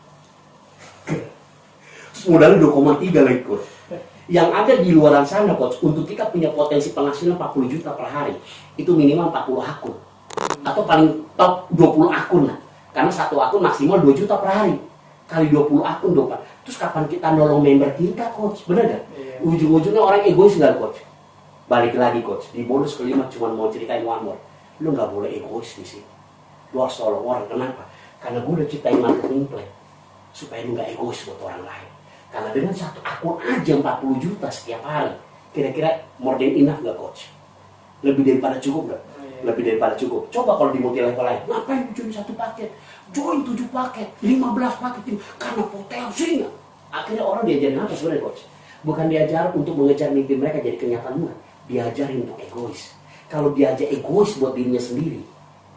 Terus modalnya 2,3 lagi coach. Yang ada di luar sana coach, untuk kita punya potensi penghasilan 40 juta per hari, itu minimal 40 akun. Atau paling top 20 akun lah. Karena satu akun maksimal 2 juta per hari. Kali 20 akun dong Pak. Terus kapan kita nolong member kita coach? Bener gak? Ujung-ujungnya orang egois gak coach? Balik lagi coach. Di bonus kelima cuma mau ceritain One More. Lu gak boleh egois di sini. Lu harus tolong orang. Kenapa? Karena gue udah ciptain marketing plan. Supaya lu gak egois buat orang lain. Karena dengan satu akun aja 40 juta setiap hari. Kira-kira more than enough gak coach? Lebih daripada cukup gak? Lebih daripada cukup. Coba kalau di multi level lain, ngapain join satu paket? Join 7 paket, 15 paket ini karena potensinya. Akhirnya orang diajarin apa sebenarnya coach? Bukan diajar untuk mengejar mimpi mereka jadi kenyataan bukan. Diajarin untuk egois. Kalau diajar egois buat dirinya sendiri,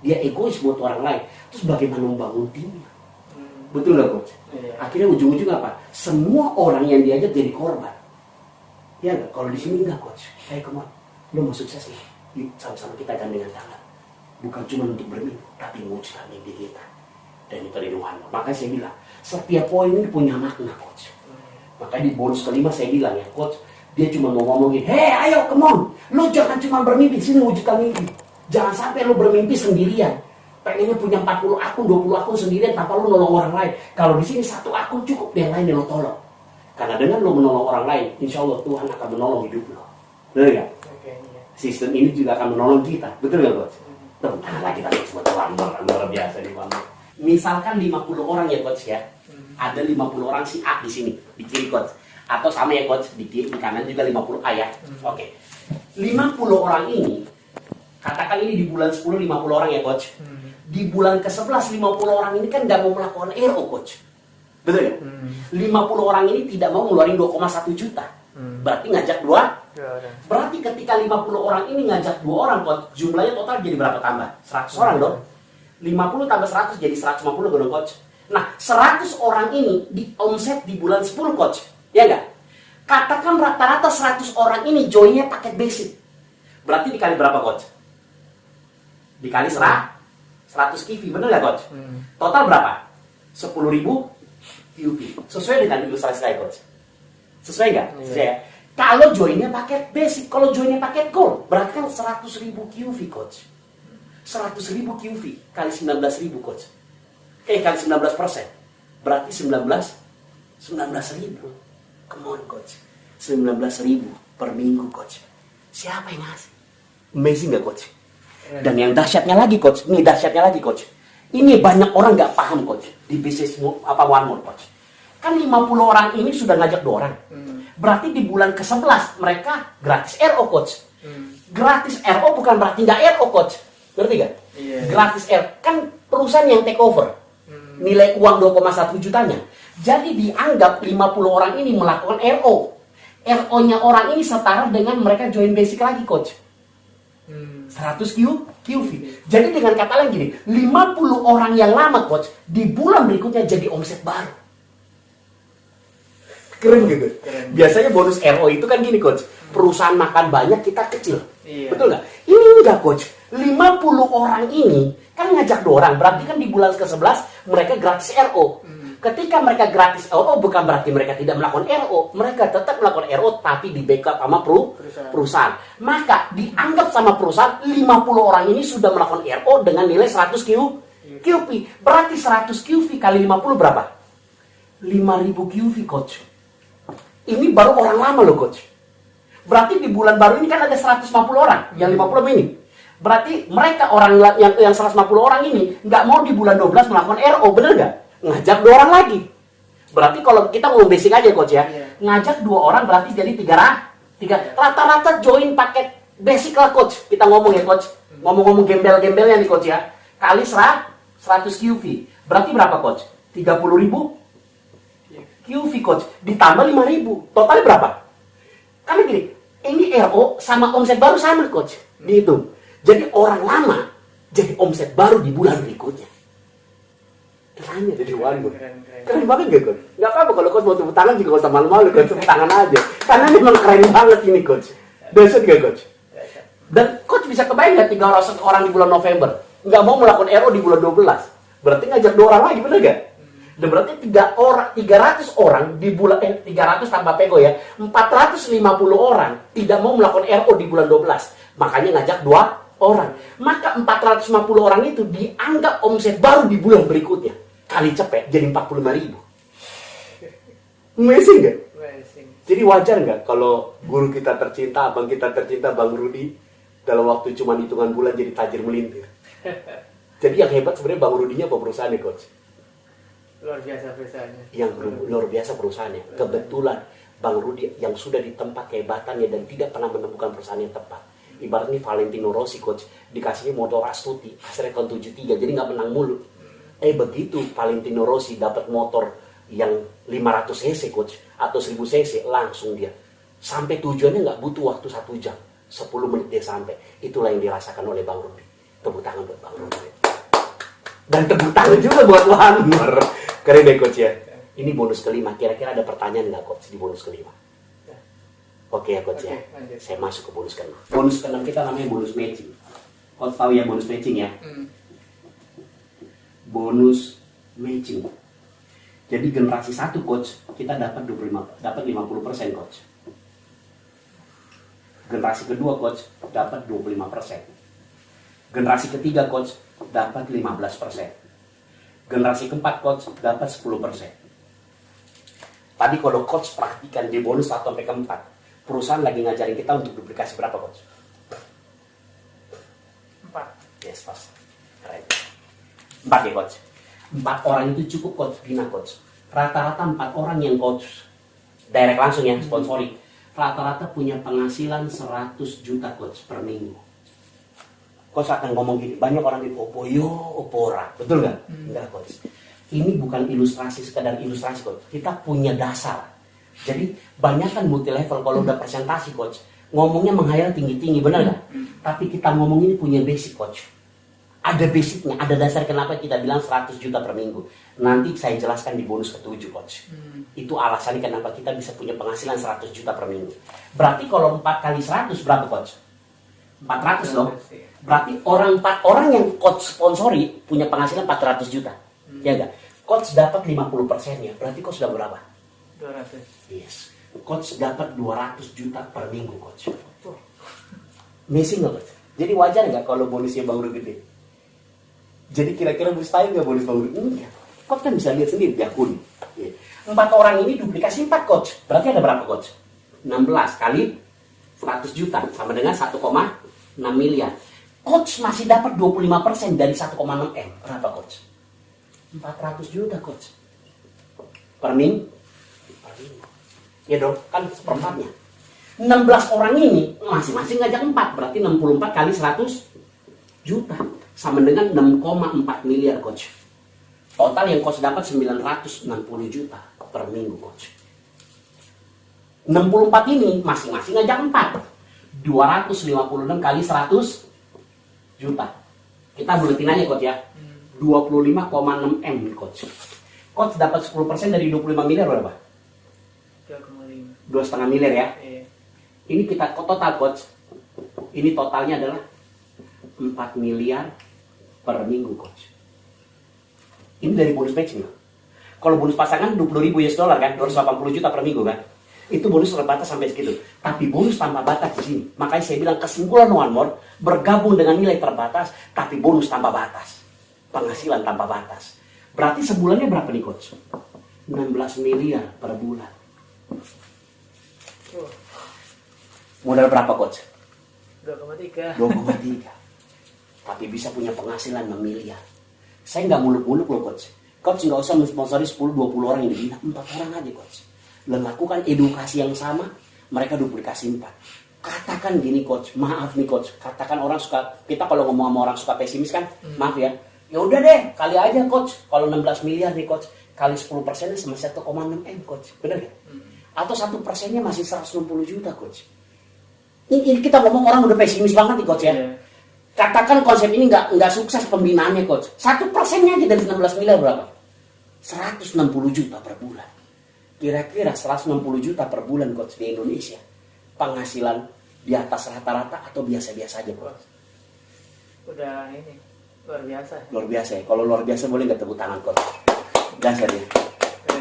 dia egois buat orang lain. Terus bagaimana membangun timnya? Betul nggak coach? Akhirnya ujung-ujungnya apa? Semua orang yang diajar jadi korban. Ya nggak? Kalau di sini nggak coach. Hey come on, lo mau sukses nih? Yuk sama-sama kita gandengan tangan. Bukan cuma untuk bermimpi, tapi mewujudkan mimpi kita. Dan itu dari One More. Makanya saya bilang, setiap poin ini punya makna coach. Makanya di bonus kelima saya bilang ya coach, Dia cuma mau ngomongin, "Hei, ayo, come on. Lu jangan cuma bermimpi, sini wujudkan mimpi. Jangan sampai lu bermimpi sendirian. Pengennya punya 40 akun, 20 akun sendirian tanpa lu nolong orang lain. Kalau di sini satu akun cukup, yang lain lu tolong. Karena dengan lu menolong orang lain, insya Allah Tuhan akan menolong hidup lu." Benar nggak? Oke, iya. Sistem ini juga akan menolong kita. Betul nggak, Coach? Tepuk tangan lagi kita buat luar biasa nih, Bang. Misalkan 50 orang ya, Coach ya. Ada 50 orang si A di sini, di kiri, Coach. Atau sama ya, Coach, di kiri, di kanan juga 50 A ya. Oke. 50 orang ini, katakan ini di bulan 10 50 orang ya, Coach. Di bulan ke-11 50 orang ini kan nggak mau melakukan RO, Coach. Betul ya? 50 orang ini tidak mau ngeluarin 2,1 juta. Berarti ngajak dua. Berarti ketika 50 orang ini ngajak 2 orang, Coach, jumlahnya total jadi berapa tambah? 100 orang dong. 50 tambah 100 jadi 150 dong, Coach. Nah, 100 orang ini di omset di bulan 10, Coach. Ya enggak? Katakan rata-rata 100 orang ini joinnya paket basic. Berarti dikali berapa, Coach? Dikali 100 QV, bener nggak, Coach? Total berapa? 10.000 QV. Sesuai dengan ilustrasi saya, Coach. Sesuai nggak? Sesuai ya? Kalau joinnya paket basic, kalau joinnya paket gold, berarti kan 100.000 QV, Coach. 100.000 QV kali 19.000, Coach. Kali 19%. Berarti 19.000. Come on, Coach. 19.000 per minggu, Coach. Siapa yang ngasih? Amazing nggak, Coach? Dan yang dahsyatnya lagi, Coach. Ini dahsyatnya lagi, Coach. Ini banyak orang nggak paham, Coach. Di bisnis One More, Coach. Kan 50 orang ini sudah ngajak 2 orang. Berarti di bulan ke-11 mereka gratis RO, Coach. Gratis RO bukan berarti nggak RO, Coach. Ngerti gak? Iya. Gratis RO. Kan perusahaan yang take over. Nilai uang 2,1 jutanya. Jadi dianggap 50 orang ini melakukan RO. RO-nya orang ini setara dengan mereka join basic lagi, Coach. 100 QV. Jadi dengan kata lain gini, 50 orang yang lama, Coach, di bulan berikutnya jadi omset baru. Keren gitu. Biasanya bonus RO itu kan gini, Coach. Perusahaan makan banyak, kita kecil. Iya. Betul nggak? Ini enggak, Coach. 50 orang ini kan ngajak 2 orang. Berarti kan di bulan ke-11 mereka gratis RO. Ketika mereka gratis RO bukan berarti mereka tidak melakukan RO. Mereka tetap melakukan RO tapi di backup sama perusahaan. Maka dianggap sama perusahaan 50 orang ini sudah melakukan RO dengan nilai 100 QV. Berarti 100 QV kali 50 berapa? 5.000 QV, Coach. Ini baru orang lama loh, Coach. Berarti di bulan baru ini kan ada 150 orang. Yang 50 ini. Berarti mereka orang yang 150 orang ini nggak mau di bulan 12 melakukan RO, bener nggak? Ngajak 2 orang lagi. Berarti kalau kita ngomong basic aja, Coach ya. Ngajak 2 orang berarti jadi 3 rata-rata join paket basic lah, Coach. Kita ngomong ya, Coach. Ngomong-ngomong gembel-gembelnya nih, Coach ya. Kali 100 QV. Berarti berapa, Coach? 30.000 QV, Coach. Ditambah 5.000. Totalnya berapa? Karena gini, ini RO sama omset baru sama, Coach. Dihitung. Jadi orang lama jadi omset baru di bulan berikutnya. Kerennya jadi One More. Keren banget gak, Coach? Gak apa-apa kalau Coach mau tepuk tangan juga gak usah malu-malu, Coach. Tepuk tangan aja. Karena memang keren banget ini, Coach. Dahsyat gak, Coach? Dan Coach bisa kebayang gak 3 orang di bulan November nggak mau melakukan RO di bulan 12? Berarti ngajak 2 orang lagi, bener gak? Dan berarti 300 orang di bulan 300 tambah pego ya, 450 orang tidak mau melakukan RO di bulan 12. Makanya ngajak 2 orang. Maka 450 orang itu dianggap omset baru di bulan berikutnya. Kali cepet jadi 45.000. Amazing gak? Jadi wajar nggak kalau guru kita tercinta, abang kita tercinta, Bang Rudi, dalam waktu cuma hitungan bulan jadi tajir melintir. Jadi yang hebat sebenarnya Bang Rudinya apa perusahaannya, Coach? Luar biasa perusahaannya. Yang luar biasa perusahaannya. Kebetulan Bang Rudi yang sudah di tempat kehebatannya dan tidak pernah menemukan perusahaan yang tepat. Ibaratnya Valentino Rossi, Coach, dikasihnya motor Astuti, hasilnya tahun 73, jadi nggak menang mulu. Begitu Valentino Rossi dapat motor yang 500 cc, Coach, atau 1000 cc, langsung dia sampai tujuannya nggak butuh waktu 1 jam, 10 menit dia sampai. Itulah yang dirasakan oleh Bang Rudi. Tepuk tangan buat Bang Rudi. Dan tepuk tangan juga buat One More. Keren deh, Coach ya. Ini bonus kelima. Kira-kira ada pertanyaan nggak, Coach, di bonus kelima? Oke ya, Coach ya. Saya masuk ke bonus ke-6. Bonus ke-6 kita namanya bonus matching. Coach tahu ya bonus matching ya? Bonus matching. Jadi generasi 1, Coach, kita dapat 50%, Coach. Generasi kedua coach dapat 25%. Generasi ketiga coach dapat 15%. Generasi keempat coach dapat 10%. Tadi kalau coach perhatikan di bonus 1 sampai ke 4, perusahaan lagi ngajarin kita untuk duplikasi berapa coach? 4. Yes, pas. Keren. 4 ya coach. 4 orang itu cukup coach, bina coach. Rata-rata 4 orang yang coach direct langsung ya, sponsori. Rata-rata punya penghasilan 100 juta coach per minggu. Coach akan ngomong gini, banyak orang di opo yo, opora. Betul nggak? Enggak coach. Ini bukan ilustrasi, sekedar ilustrasi coach. Kita punya dasar. Jadi banyak kan multi level kalau udah presentasi coach. Ngomongnya menghayal tinggi-tinggi, benar nggak? Tapi kita ngomong ini punya basic coach. Ada basicnya, ada dasar kenapa kita bilang 100 juta per minggu. Nanti saya jelaskan di bonus ke-7 coach. Itu alasannya kenapa kita bisa punya penghasilan 100 juta per minggu. Berarti kalau 4 kali 100 berapa coach? 400 dong. Berarti 4 orang yang coach sponsori punya penghasilan 400 juta. Ya enggak? Coach dapat 50%-nya. Berarti coach sudah berapa? 200. Yes. Coach dapat 200 juta per minggu coach. Amazing nggak coach? Jadi wajar nggak kalau bonusnya Bang Ru gede? Jadi kira-kira mustahil nggak bonus Bang Ru? Enggak. Coach kan bisa lihat sendiri di akun. 4 orang ini duplikasi 4 coach. Berarti ada berapa coach? 16 kali 100 juta sama dengan 1,6 miliar. Coach masih dapat 25% dari 1,6 M. Berapa coach? 400 juta coach. Per minggu. Ya dong, kan seperempatnya. 16 orang ini masing-masing ngajak 4. Berarti 64 kali 100 juta. Sama dengan 6,4 miliar coach. Total yang coach dapat 960 juta per minggu coach. 64 ini masing-masing ngajak 4. 256 kali 100 juta. Kita buletin aja coach ya. 25,6 M coach. Coach dapat 10% dari 25 miliar berapa? 3,5. 2,5 miliar ya. Iya. Ini kita total coach. Ini totalnya adalah 4 miliar per minggu coach. Ini dari bonus matching. Kalau bonus pasangan 20.000 US dollar kan, 280 juta per minggu kan. Itu bonus terbatas sampai segitu. Tapi bonus tanpa batas di sini. Makanya saya bilang kesimpulan One More bergabung dengan nilai terbatas, tapi bonus tanpa batas. Penghasilan tanpa batas. Berarti sebulannya berapa nih coach? 16 miliar per bulan. Modal berapa coach? 2,3. 2,3. Tapi bisa punya penghasilan 6 miliar. Saya nggak muluk-muluk loh coach. Coach nggak usah mensponsori 10-20 orang yang dibina. 4 orang aja coach. Dan lakukan edukasi yang sama, mereka duplikasi 4. Katakan gini coach, maaf nih coach. Katakan orang suka, kita kalau ngomong sama orang suka pesimis kan, maaf ya. Ya udah deh, kali aja coach. Kalau 16 miliar nih coach, kali 10%-nya sama 1,6 M coach. Bener gak? Atau 1%-nya masih 160 juta coach. Ini kita ngomong orang udah pesimis banget nih coach ya. Katakan konsep ini nggak sukses pembinaannya coach. 1%-nya aja dari 16 miliar berapa? 160 juta per bulan. Kira-kira 160 juta per bulan coach di Indonesia. Penghasilan di atas rata-rata atau biasa-biasa aja coach? Udah ini luar biasa. Luar biasa ya. Kalau luar biasa boleh nggak tepuk tangan coach? Dasar ya.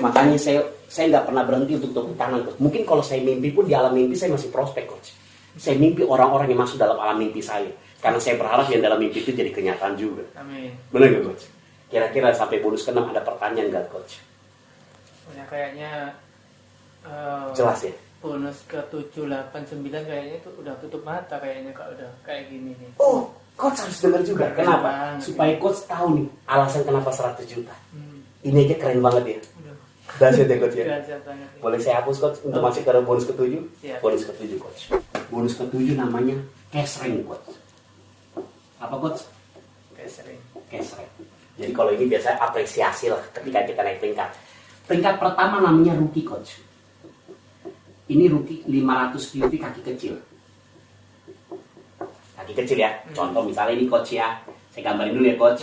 Makanya saya nggak pernah berhenti untuk tepuk tangan coach. Mungkin kalau saya mimpi pun di alam mimpi saya masih prospek coach. Saya mimpi orang-orang yang masuk dalam alam mimpi saya. Karena saya berharap yang dalam mimpi itu jadi kenyataan juga. Amin. Benar nggak coach? Kira-kira sampai bonus ke-6 ada pertanyaan nggak coach? Ya kayaknya Jelas ya? bonus ke 7, 8, 9 kayaknya itu udah tutup mata kayaknya kalau udah kayak gini nih. Oh, coach harus dengar juga. Keren Kenapa? banget. Supaya coach tahu nih alasan kenapa 100 juta. Ini aja keren banget ya. Udah. Dahsyat ya coach ya? Dahsyat banget. Boleh saya hapus coach untuk masuk ke bonus ke-7? Siap. Bonus ke-7 coach. Bonus ke-7 namanya cash rank coach. Apa coach? Kayak sering. Cash rank. Jadi kalau ini biasanya apresiasi lah ketika kita naik peringkat. Peringkat pertama namanya rookie coach. Ini rookie 500 QV kaki kecil. Kaki kecil ya. Contoh misalnya ini coach ya. Saya gambarin dulu ya coach.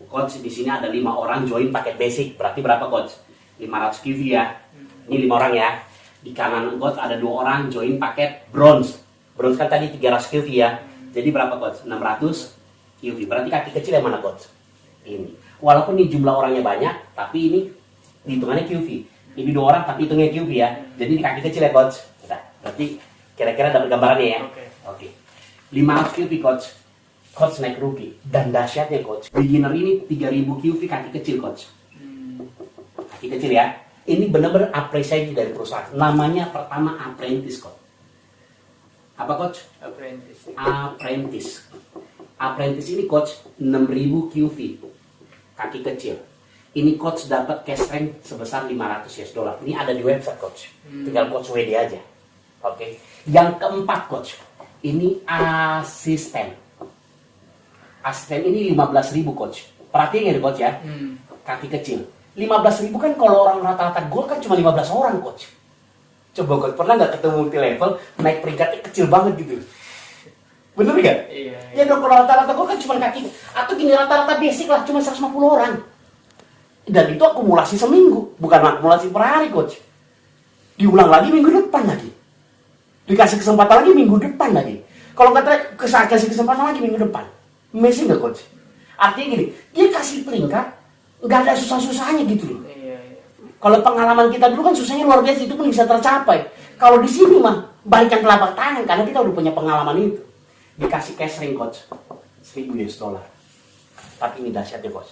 Coach di sini ada 5 orang join paket basic. Berarti berapa coach? 500 QV ya. Ini 5 orang ya. Di kanan coach ada 2 orang join paket bronze. Bronze kan tadi 300 QV ya. Jadi berapa coach? 600 QV. Berarti kaki kecil yang mana coach? Ini. Walaupun ini jumlah orangnya banyak, tapi ini hitungannya QV. Ini 2 orang tapi hitungnya QV ya. Jadi ini kaki kecil ya coach. Nah, berarti Kira-kira dapat gambarannya ya? Oke. Oke. 500 QV coach. Coach naik rookie. Dan dahsyatnya coach, beginner ini 3000 QV kaki kecil coach. Kaki kecil ya. Ini benar-benar apresiasi dari perusahaan. Namanya pertama apprentice coach. Apa coach? Apprentice. Apprentice. Apprentice ini coach 6000 QV kaki kecil. Ini coach dapat cash rank sebesar 500 US dollar. Ini ada di website coach. Tinggal coach WD aja. Oke. Yang keempat coach, ini asisten. Asisten ini 15.000 coach. Perhatiin ya coach ya. Kaki kecil. 15.000 kan kalau orang rata-rata gol kan cuma 15 orang coach. Coba coach, pernah nggak ketemu multi level naik peringkatnya kecil banget gitu? Bener nggak? Iya. Ya dong, kalau rata-rata gol kan cuma kaki. Atau gini rata-rata basic lah cuma 150 orang. Dan itu akumulasi seminggu, bukan akumulasi per hari coach. Diulang lagi minggu depan lagi. Dikasih kesempatan lagi minggu depan lagi. Kalau kata kasih kesempatan lagi minggu depan. Messi nggak coach? Artinya gini, dia kasih peringkat, nggak ada susah-susahnya gitu loh. Iya. Kalau pengalaman kita dulu kan susahnya luar biasa, itu pun bisa tercapai. Kalau di sini mah balikan telapak tangan karena kita udah punya pengalaman itu. Dikasih cash ring coach 1000 US dollar. Tapi ini dahsyatnya coach.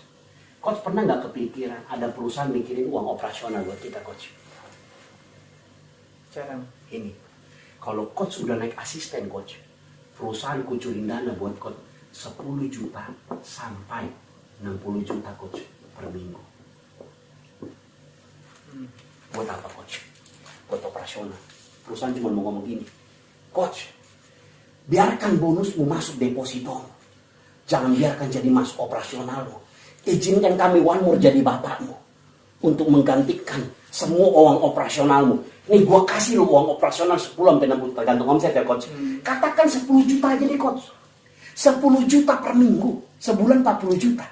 Coach pernah nggak kepikiran ada perusahaan mikirin uang operasional buat kita coach? Jarang. Ini, kalau coach udah naik asisten coach, perusahaan kucurin dana buat coach 10 juta sampai 60 juta coach per minggu. Buat apa coach? Buat operasional. Perusahaan cuma mau ngomong gini, coach, biarkan bonusmu masuk depositomu. Jangan biarkan jadi masuk operasionalmu. Izinkan kami One More jadi bapakmu untuk menggantikan semua uang operasionalmu. Nih gua kasih lo uang operasional 10 sampai 60 tergantung omset ya coach. Katakan 10 juta aja deh coach. 10 juta per minggu, sebulan 40 juta.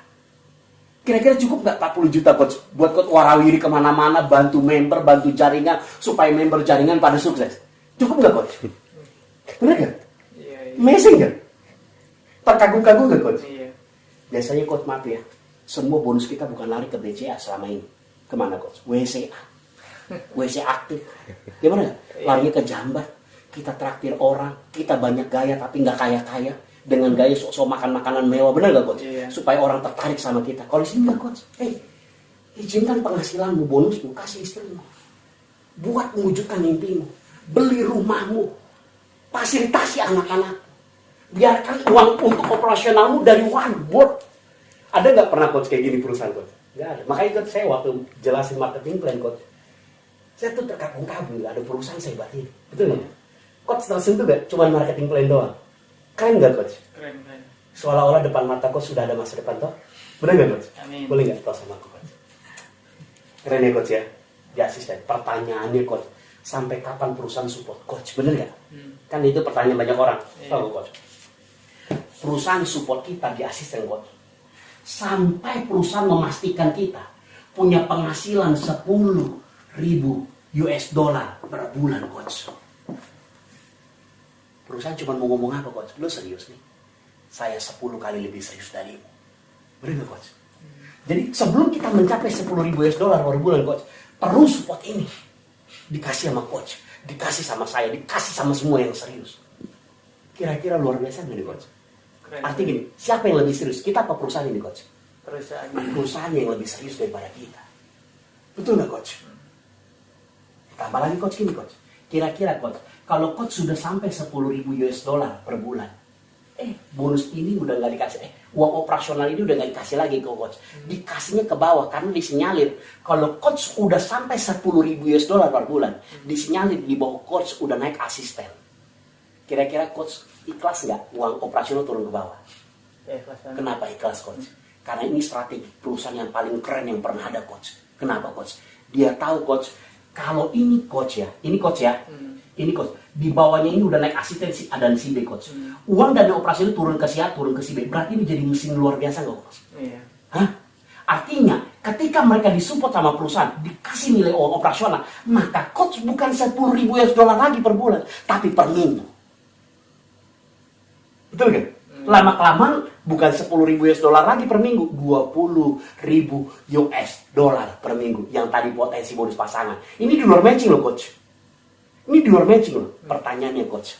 Kira-kira cukup nggak 40 juta coach? Buat coach warawiri kemana-mana, bantu member, bantu jaringan, supaya member jaringan pada sukses. Cukup nggak coach? Bener nggak? Iya. Amazing nggak? Terkagum-kagum nggak coach? Iya. Biasanya coach maaf ya, semua bonus kita bukan lari ke BCA selama ini. Kemana coach? WCA. WC aktif. Gimana nggak? Larinya ke jambat. Kita traktir orang, kita banyak gaya tapi nggak kaya-kaya. Dengan gaya sok-sok makan makanan mewah, benar nggak coach? Iya. Supaya orang tertarik sama kita. Kalau di sini nggak coach, izinkan penghasilanmu, bonusmu, kasih istrimu, buat mewujudkan mimpimu, beli rumahmu, fasilitasi anak-anak, biarkan uang untuk operasionalmu dari One More. Ada nggak pernah coach kayak gini perusahaan coach? Nggak ada. Makanya coach saya waktu jelasin marketing plan coach, saya tuh terkagum-kagum, nggak ada perusahaan saya buat ini, betul nggak? Coach tersentuh nggak? Cuma marketing plan doang. Keren nggak coach? Keren. Seolah-olah depan mata coach sudah ada masa depan toh? Bener nggak coach? Amin. Boleh nggak tos sama aku coach? Keren ya coach ya? Di asisten. Pertanyaannya coach, sampai kapan perusahaan support coach? Bener nggak? Kan itu pertanyaan banyak orang. Iya. Tahu coach? Perusahaan support kita di asisten coach. Sampai perusahaan memastikan kita punya penghasilan 10.000 US dollar per bulan coach. Perusahaan cuma mau ngomong apa coach? Lu serius nih? Saya 10 kali lebih serius darimu. Bener gak coach? Jadi sebelum kita mencapai 10.000 US dollar per bulan coach, perlu support ini dikasih sama coach, dikasih sama saya, dikasih sama semua yang serius. Kira-kira luar biasa gak nih coach? Keren. Artinya gini, siapa yang lebih serius? Kita apa perusahaan ini coach? Perusahaan. Perusahaan yang lebih serius daripada kita. Betul gak coach? Tambah lagi coach gini coach. Kira-kira coach, kalau coach sudah sampai 10.000 US dollar per bulan, bonus ini udah nggak dikasih, uang operasional ini udah nggak dikasih lagi ke coach, dikasihnya ke bawah karena disinyalir kalau coach udah sampai 10.000 US dollar per bulan, disinyalir di bawah coach udah naik asisten. Kira-kira coach ikhlas nggak uang operasional turun ke bawah? Kenapa ikhlas coach? Karena ini strategi perusahaan yang paling keren yang pernah ada coach. Kenapa coach? Dia tahu coach, kalau ini coach ya, ini coach ya, ini coach, di bawahnya ini udah naik asisten si A dan si B coach. Uang dana operasi itu turun ke si A, turun ke si B. Berarti ini jadi mesin luar biasa nggak coach? Iya. Hah? Artinya ketika mereka disupport sama perusahaan, dikasih nilai uang operasional, maka coach bukan 10.000 US dollar lagi per bulan, tapi per minggu. Betul kan? Lama-kelamaan bukan 10.000 US dollar lagi per minggu, 20.000 US dollar per minggu yang tadi potensi bonus pasangan. Ini di luar matching loh coach. Ini di luar matching loh. Pertanyaannya coach.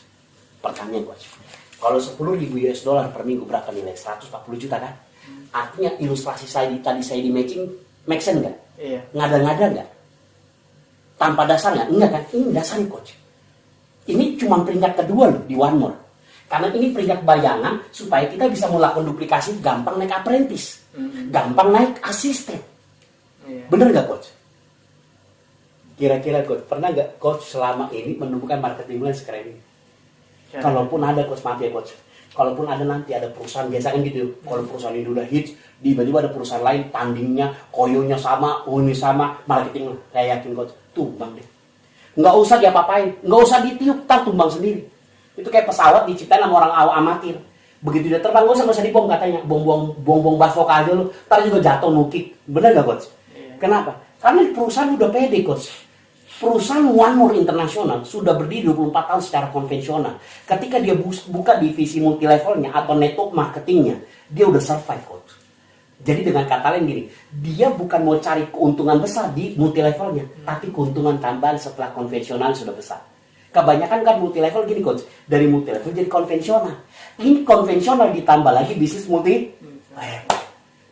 Kalau 10.000 US dollar per minggu berapa nilai? 140 juta kan? Artinya ilustrasi tadi saya di matching make sense nggak? Iya. Ngada-ngada nggak? Tanpa dasar nggak? Enggak kan? Ini dasarnya coach. Ini cuma peringkat kedua loh di One More. Karena ini peringkat bayangan supaya kita bisa melakukan duplikasi, gampang naik apprentice, gampang naik asisten. Iya. Bener nggak coach? Kira-kira coach, pernah nggak coach selama ini menemukan marketing plan sekeren ini? Ya. Kalaupun ada coach, maaf ya coach. Kalaupun ada nanti ada perusahaan, biasa kan gitu. Kalau perusahaan ini udah hits, tiba-tiba ada perusahaan lain, tandingnya, koyonya sama, ini sama, marketing, saya yakin coach, tumbang deh. Nggak usah diapa-apain, nggak usah ditiup, tar tumbang sendiri. Itu kayak pesawat diciptain sama orang amatir. Begitu dia terbang, nggak usah dibom katanya, bom bakso aja lu, tar juga jatuh nukik. Bener nggak coach? Iya. Kenapa? Karena perusahaan udah pede coach. Perusahaan One More International sudah berdiri 24 tahun secara konvensional. Ketika dia buka divisi multilevelnya atau network marketingnya, dia udah survive coach. Jadi dengan kata lain gini, dia bukan mau cari keuntungan besar di multilevelnya, tapi keuntungan tambahan setelah konvensional sudah besar. Kebanyakan kan multilevel gini coach, dari multilevel jadi konvensional. Ini konvensional ditambah lagi bisnis multi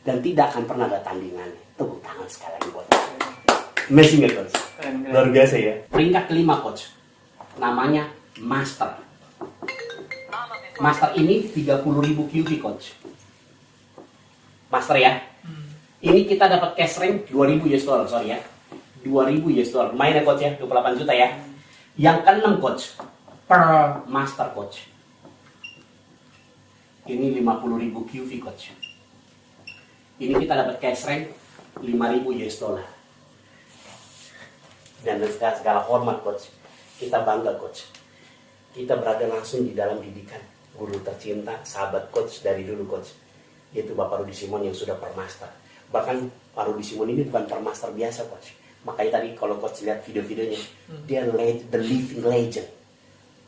dan tidak akan pernah ada tandingannya. Tepuk tangan sekali lagi buat amazing ya coach. Luar biasa ya. Peringkat kelima coach, namanya master. Master ini 30.000 QV coach. Master ya. Ini kita dapat cash rank 2.000 US dollar, sorry ya. 2.000 US dollar. Main ya coach ya, 28 juta ya. Yang keenam coach, per master coach. Ini 50.000 QV coach. Ini kita dapat cash rank 5.000 US dollar. Dan segala hormat coach, kita bangga coach. Kita berada langsung di dalam didikan guru tercinta, sahabat coach dari dulu coach, yaitu Bapak Rudi Simon yang sudah per master. Bahkan Pak Rudi Simon ini bukan per master biasa coach. Makanya tadi kalau coach lihat video-videonya, dia the living legend.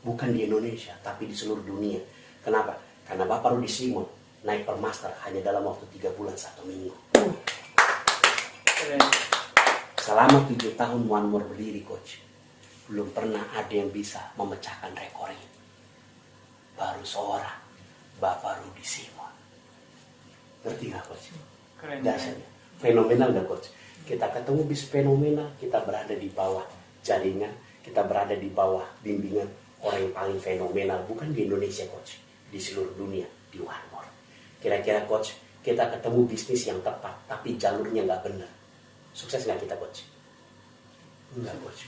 Bukan di Indonesia, tapi di seluruh dunia. Kenapa? Karena Bapak Rudi Simon naik per master hanya dalam waktu 3 bulan 1 minggu. Selama 7 tahun One More berdiri coach, belum pernah ada yang bisa memecahkan rekor ini. Baru seorang, Bapak Rudi Simon. Ngerti gak coach? Keren. Dasarnya fenomenal gak coach? Kita ketemu bis fenomenal, kita berada di bawah jaringan, kita berada di bawah bimbingan orang yang paling fenomenal, bukan di Indonesia coach, di seluruh dunia, di One More. Kira-kira coach, kita ketemu bisnis yang tepat, tapi jalurnya nggak benar. Sukses nggak kita coach? Enggak coach.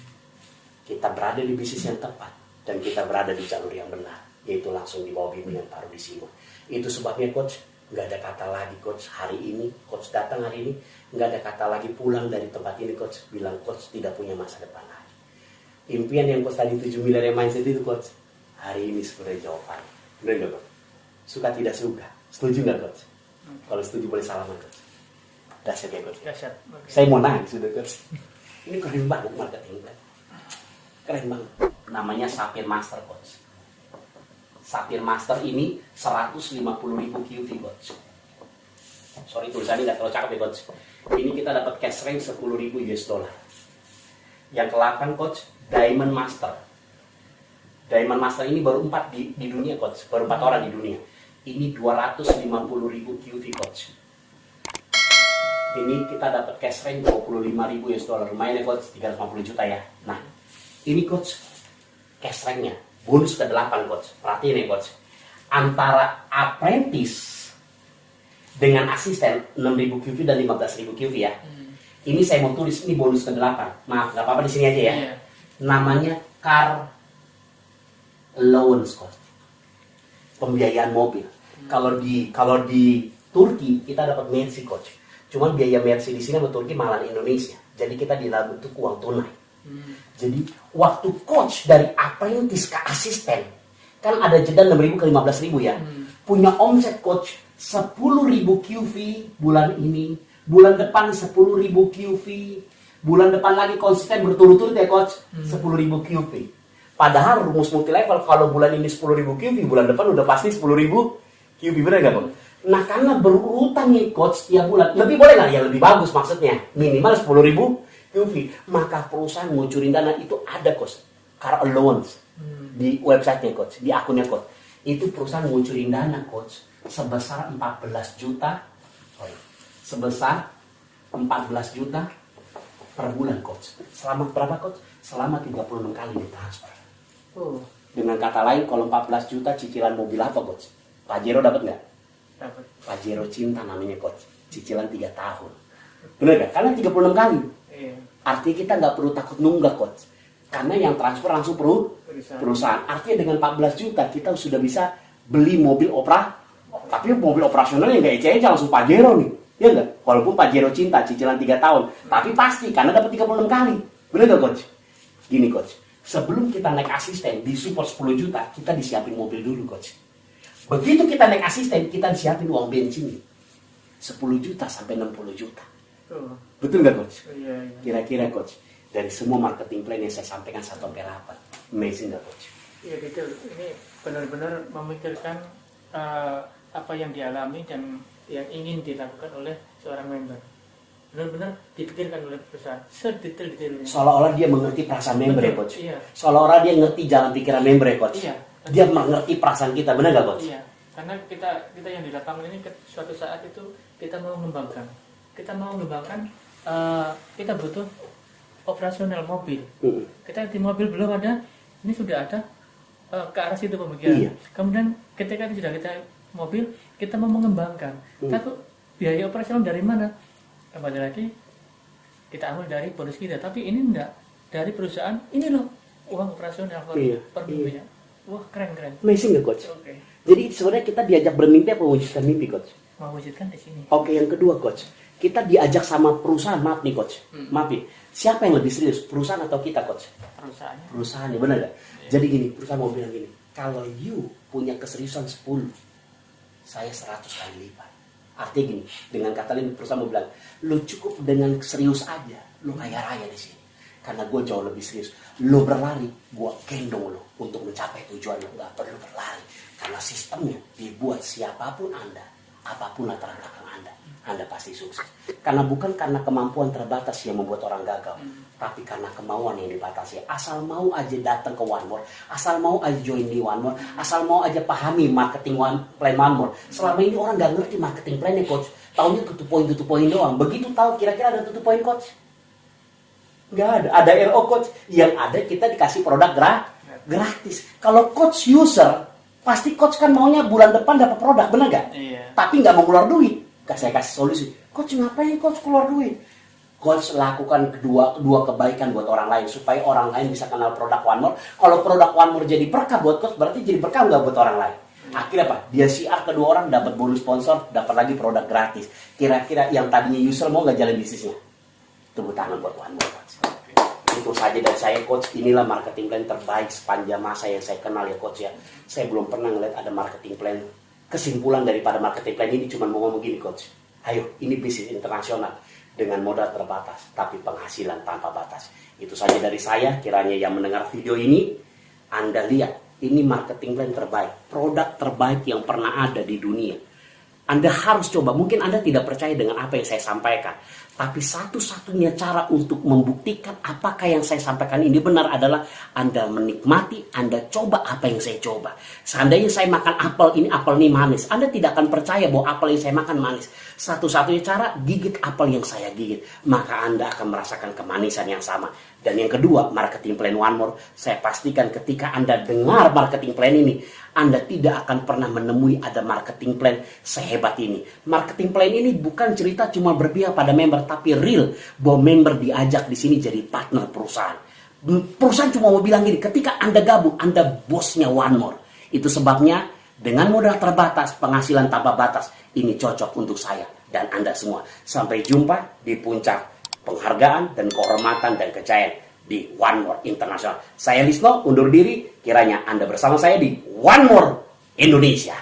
Kita berada di bisnis yang tepat, dan kita berada di jalur yang benar, yaitu langsung di bawah bimbingan Pak Rudi Simon. Itu sebabnya coach, nggak ada kata lagi coach hari ini, coach datang hari ini, nggak ada kata lagi pulang dari tempat ini coach, bilang coach tidak punya masa depan lagi. Impian yang coach tadi 7 miliar yang mindset itu coach, hari ini sebenarnya jawaban. Bener nggak coach? Suka tidak suka, setuju nggak coach? Kalau setuju boleh salaman coach. Dahsyat ya coach. Dahsyat. Okay. Saya mau nangis sudah coach. Ini keren banget marketing plan. Keren banget. Namanya Sapphire Master coach. Sapphire Master ini 150.000 QV coach. Sorry tulisannya nggak terlalu cakep ya coach. Ini kita dapat cash rank 10.000 US dollar. Yang ke-8 coach, Diamond Master. Diamond Master ini baru 4 di dunia coach, baru 4 orang di dunia. Ini 250.000 QV coach. Ini kita dapat cash rank 25.000 US dollar. Lumayan ya coach, 350 juta ya. Nah, ini coach cash ranknya bonus ke-8 coach. Perhatiin ya coach. Antara apprentice dengan asisten 6.000 QV dan 15.000 QV ya. Ini saya mau tulis ini bonus ke-8. Maaf, nggak apa-apa di sini aja ya. Yeah. Namanya car allowance coach. Pembiayaan mobil. Kalau di Turki kita dapat Mercy coach. Cuman biaya Mercy di sini sama Turki malah Indonesia. Jadi kita di dalam bentuk uang tunai. Jadi waktu coach dari apprentice ke asisten kan ada jeda 6.000 ke 15.000 ya. Punya omset coach 10.000 QV bulan ini, bulan depan 10.000 QV, bulan depan lagi konsisten berturut-turut ya coach 10.000 QV. Padahal rumus multilevel kalau bulan ini 10.000 QV, bulan depan udah pasti 10.000 QV, bener gak coach? Nah karena berurutan nih coach tiap bulan, lebih boleh nggak? Ya lebih bagus maksudnya, minimal 10.000 QV. Maka perusahaan ngucurin dana itu ada coach. car allowance di websitenya coach, di akunnya coach. Itu perusahaan ngucurin dana coach sebesar 14 juta per bulan coach. Selama berapa coach? Selama 36 kali ditransfer. Dengan kata lain, kalau 14 juta cicilan mobil apa coach? Pajero dapat nggak? Dapat. Pajero cinta namanya coach. Cicilan 3 tahun. Bener nggak? Karena 36 kali. Iya. Artinya kita nggak perlu takut nunggak coach. Karena yang transfer langsung perusahaan. Artinya dengan 14 juta kita sudah bisa beli mobil tapi mobil operasionalnya nggak ece-ece langsung Pajero nih. Ya nggak? Walaupun Pajero cinta cicilan 3 tahun. Tapi pasti karena dapat 36 kali. Bener nggak coach? Gini coach. Sebelum kita naik asisten di support 10 juta, kita disiapin mobil dulu coach. Begitu kita naik asisten, kita disiapin uang bensin 10 juta sampai 60 juta. Betul nggak coach? Iya. Kira-kira coach, dari semua marketing plan yang saya sampaikan 1/8, amazing nggak coach? Iya gitu. Ini benar-benar memikirkan apa yang dialami dan yang ingin dilakukan oleh seorang member. Benar-benar dipikirkan oleh perusahaan sedetail-detailnya. Seolah-olah dia mengerti perasaan member ya coach. Iya. Seolah-olah dia ngerti jalan pikiran member ya coach. Iya. Dia mengerti perasaan kita, benar nggak coach? Iya. Karena kita yang di lapangan ini suatu saat itu kita mau mengembangkan. Kita butuh operasional mobil. Kita di mobil belum ada, ini sudah ada ke arah situ pemikiran. Iya. Kemudian ketika sudah kita mobil, kita mau mengembangkan. Tapi biaya operasional dari mana? Kembali lagi kita ambil dari bonus kita, tapi ini enggak dari perusahaan. Ini loh uang operasional per minggunya. Wah keren. Amazing nggak coach? Oke. Jadi sebenarnya kita diajak bermimpi apa mewujudkan mimpi coach? Mewujudkan di sini. Oke, yang kedua coach, kita diajak sama perusahaan, maaf nih coach, maaf nih. Siapa yang lebih serius, perusahaan atau kita coach? Perusahaannya. Perusahaan ya, benar nggak? Jadi gini, perusahaan mau bilang gini, kalau you punya keseriusan 10, saya 100 kali lipat. Artinya gini, dengan kata lain perusahaan mau bilang, lu cukup dengan serius aja, lu kaya raya di sini. Karena gue jauh lebih serius. Lu berlari, gue gendong lu untuk mencapai tujuan lu. Gak perlu berlari. Karena sistemnya dibuat siapapun Anda, apapun latar belakang Anda pasti sukses. Karena bukan karena kemampuan terbatas yang membuat orang gagal, tapi karena kemauan yang dibatasi. Asal mau aja datang ke One More, asal mau aja join di One More, asal mau aja pahami marketing plan One More. Selama ini orang gak ngerti marketing plannya coach. Taunya tutup poin doang. Begitu tahu kira-kira ada tutup poin coach? Gak ada. Ada RO coach. Yang ada kita dikasih produk gratis. Kalau coach user, pasti coach kan maunya bulan depan dapat produk, bener gak? Iya. Tapi gak mau keluar duit. Saya kasih solusi. Coach ngapain coach keluar duit? Coach lakukan dua kebaikan buat orang lain supaya orang lain bisa kenal produk One More. Kalau produk One More jadi berkah buat coach, berarti jadi berkah nggak buat orang lain. Akhirnya apa? Dia siar kedua orang, dapat bonus sponsor, dapat lagi produk gratis. Kira-kira yang tadinya user mau nggak jalan bisnisnya? Tepuk tangan buat One More coach. Itu saja dari saya coach. Inilah marketing plan terbaik sepanjang masa yang saya kenal ya coach ya. Saya belum pernah ngeliat ada marketing plan. Kesimpulan daripada marketing plan ini cuma mau ngomong gini coach. Ayo, ini bisnis internasional dengan modal terbatas tapi penghasilan tanpa batas. Itu saja dari saya. Kiranya yang mendengar video ini, Anda lihat ini marketing plan terbaik, produk terbaik yang pernah ada di dunia. Anda harus coba. Mungkin Anda tidak percaya dengan apa yang saya sampaikan, tapi satu-satunya cara untuk membuktikan apakah yang saya sampaikan ini benar adalah Anda menikmati, Anda coba apa yang saya coba. Seandainya saya makan apel ini manis, Anda tidak akan percaya bahwa apel yang saya makan manis. Satu-satunya cara, gigit apel yang saya gigit, maka Anda akan merasakan kemanisan yang sama. Dan yang kedua, marketing plan One More, saya pastikan ketika Anda dengar marketing plan ini, Anda tidak akan pernah menemui ada marketing plan sehebat ini. Marketing plan ini bukan cerita cuma berpihak pada member, tapi real bahwa member diajak di sini jadi partner perusahaan. Perusahaan cuma mau bilang gini, ketika Anda gabung, Anda bosnya One More. Itu sebabnya dengan modal terbatas, penghasilan tanpa batas, ini cocok untuk saya dan Anda semua. Sampai jumpa di puncak penghargaan dan kehormatan dan kejayaan di One More International. Saya Lisno, undur diri. Kiranya Anda bersama saya di One More Indonesia.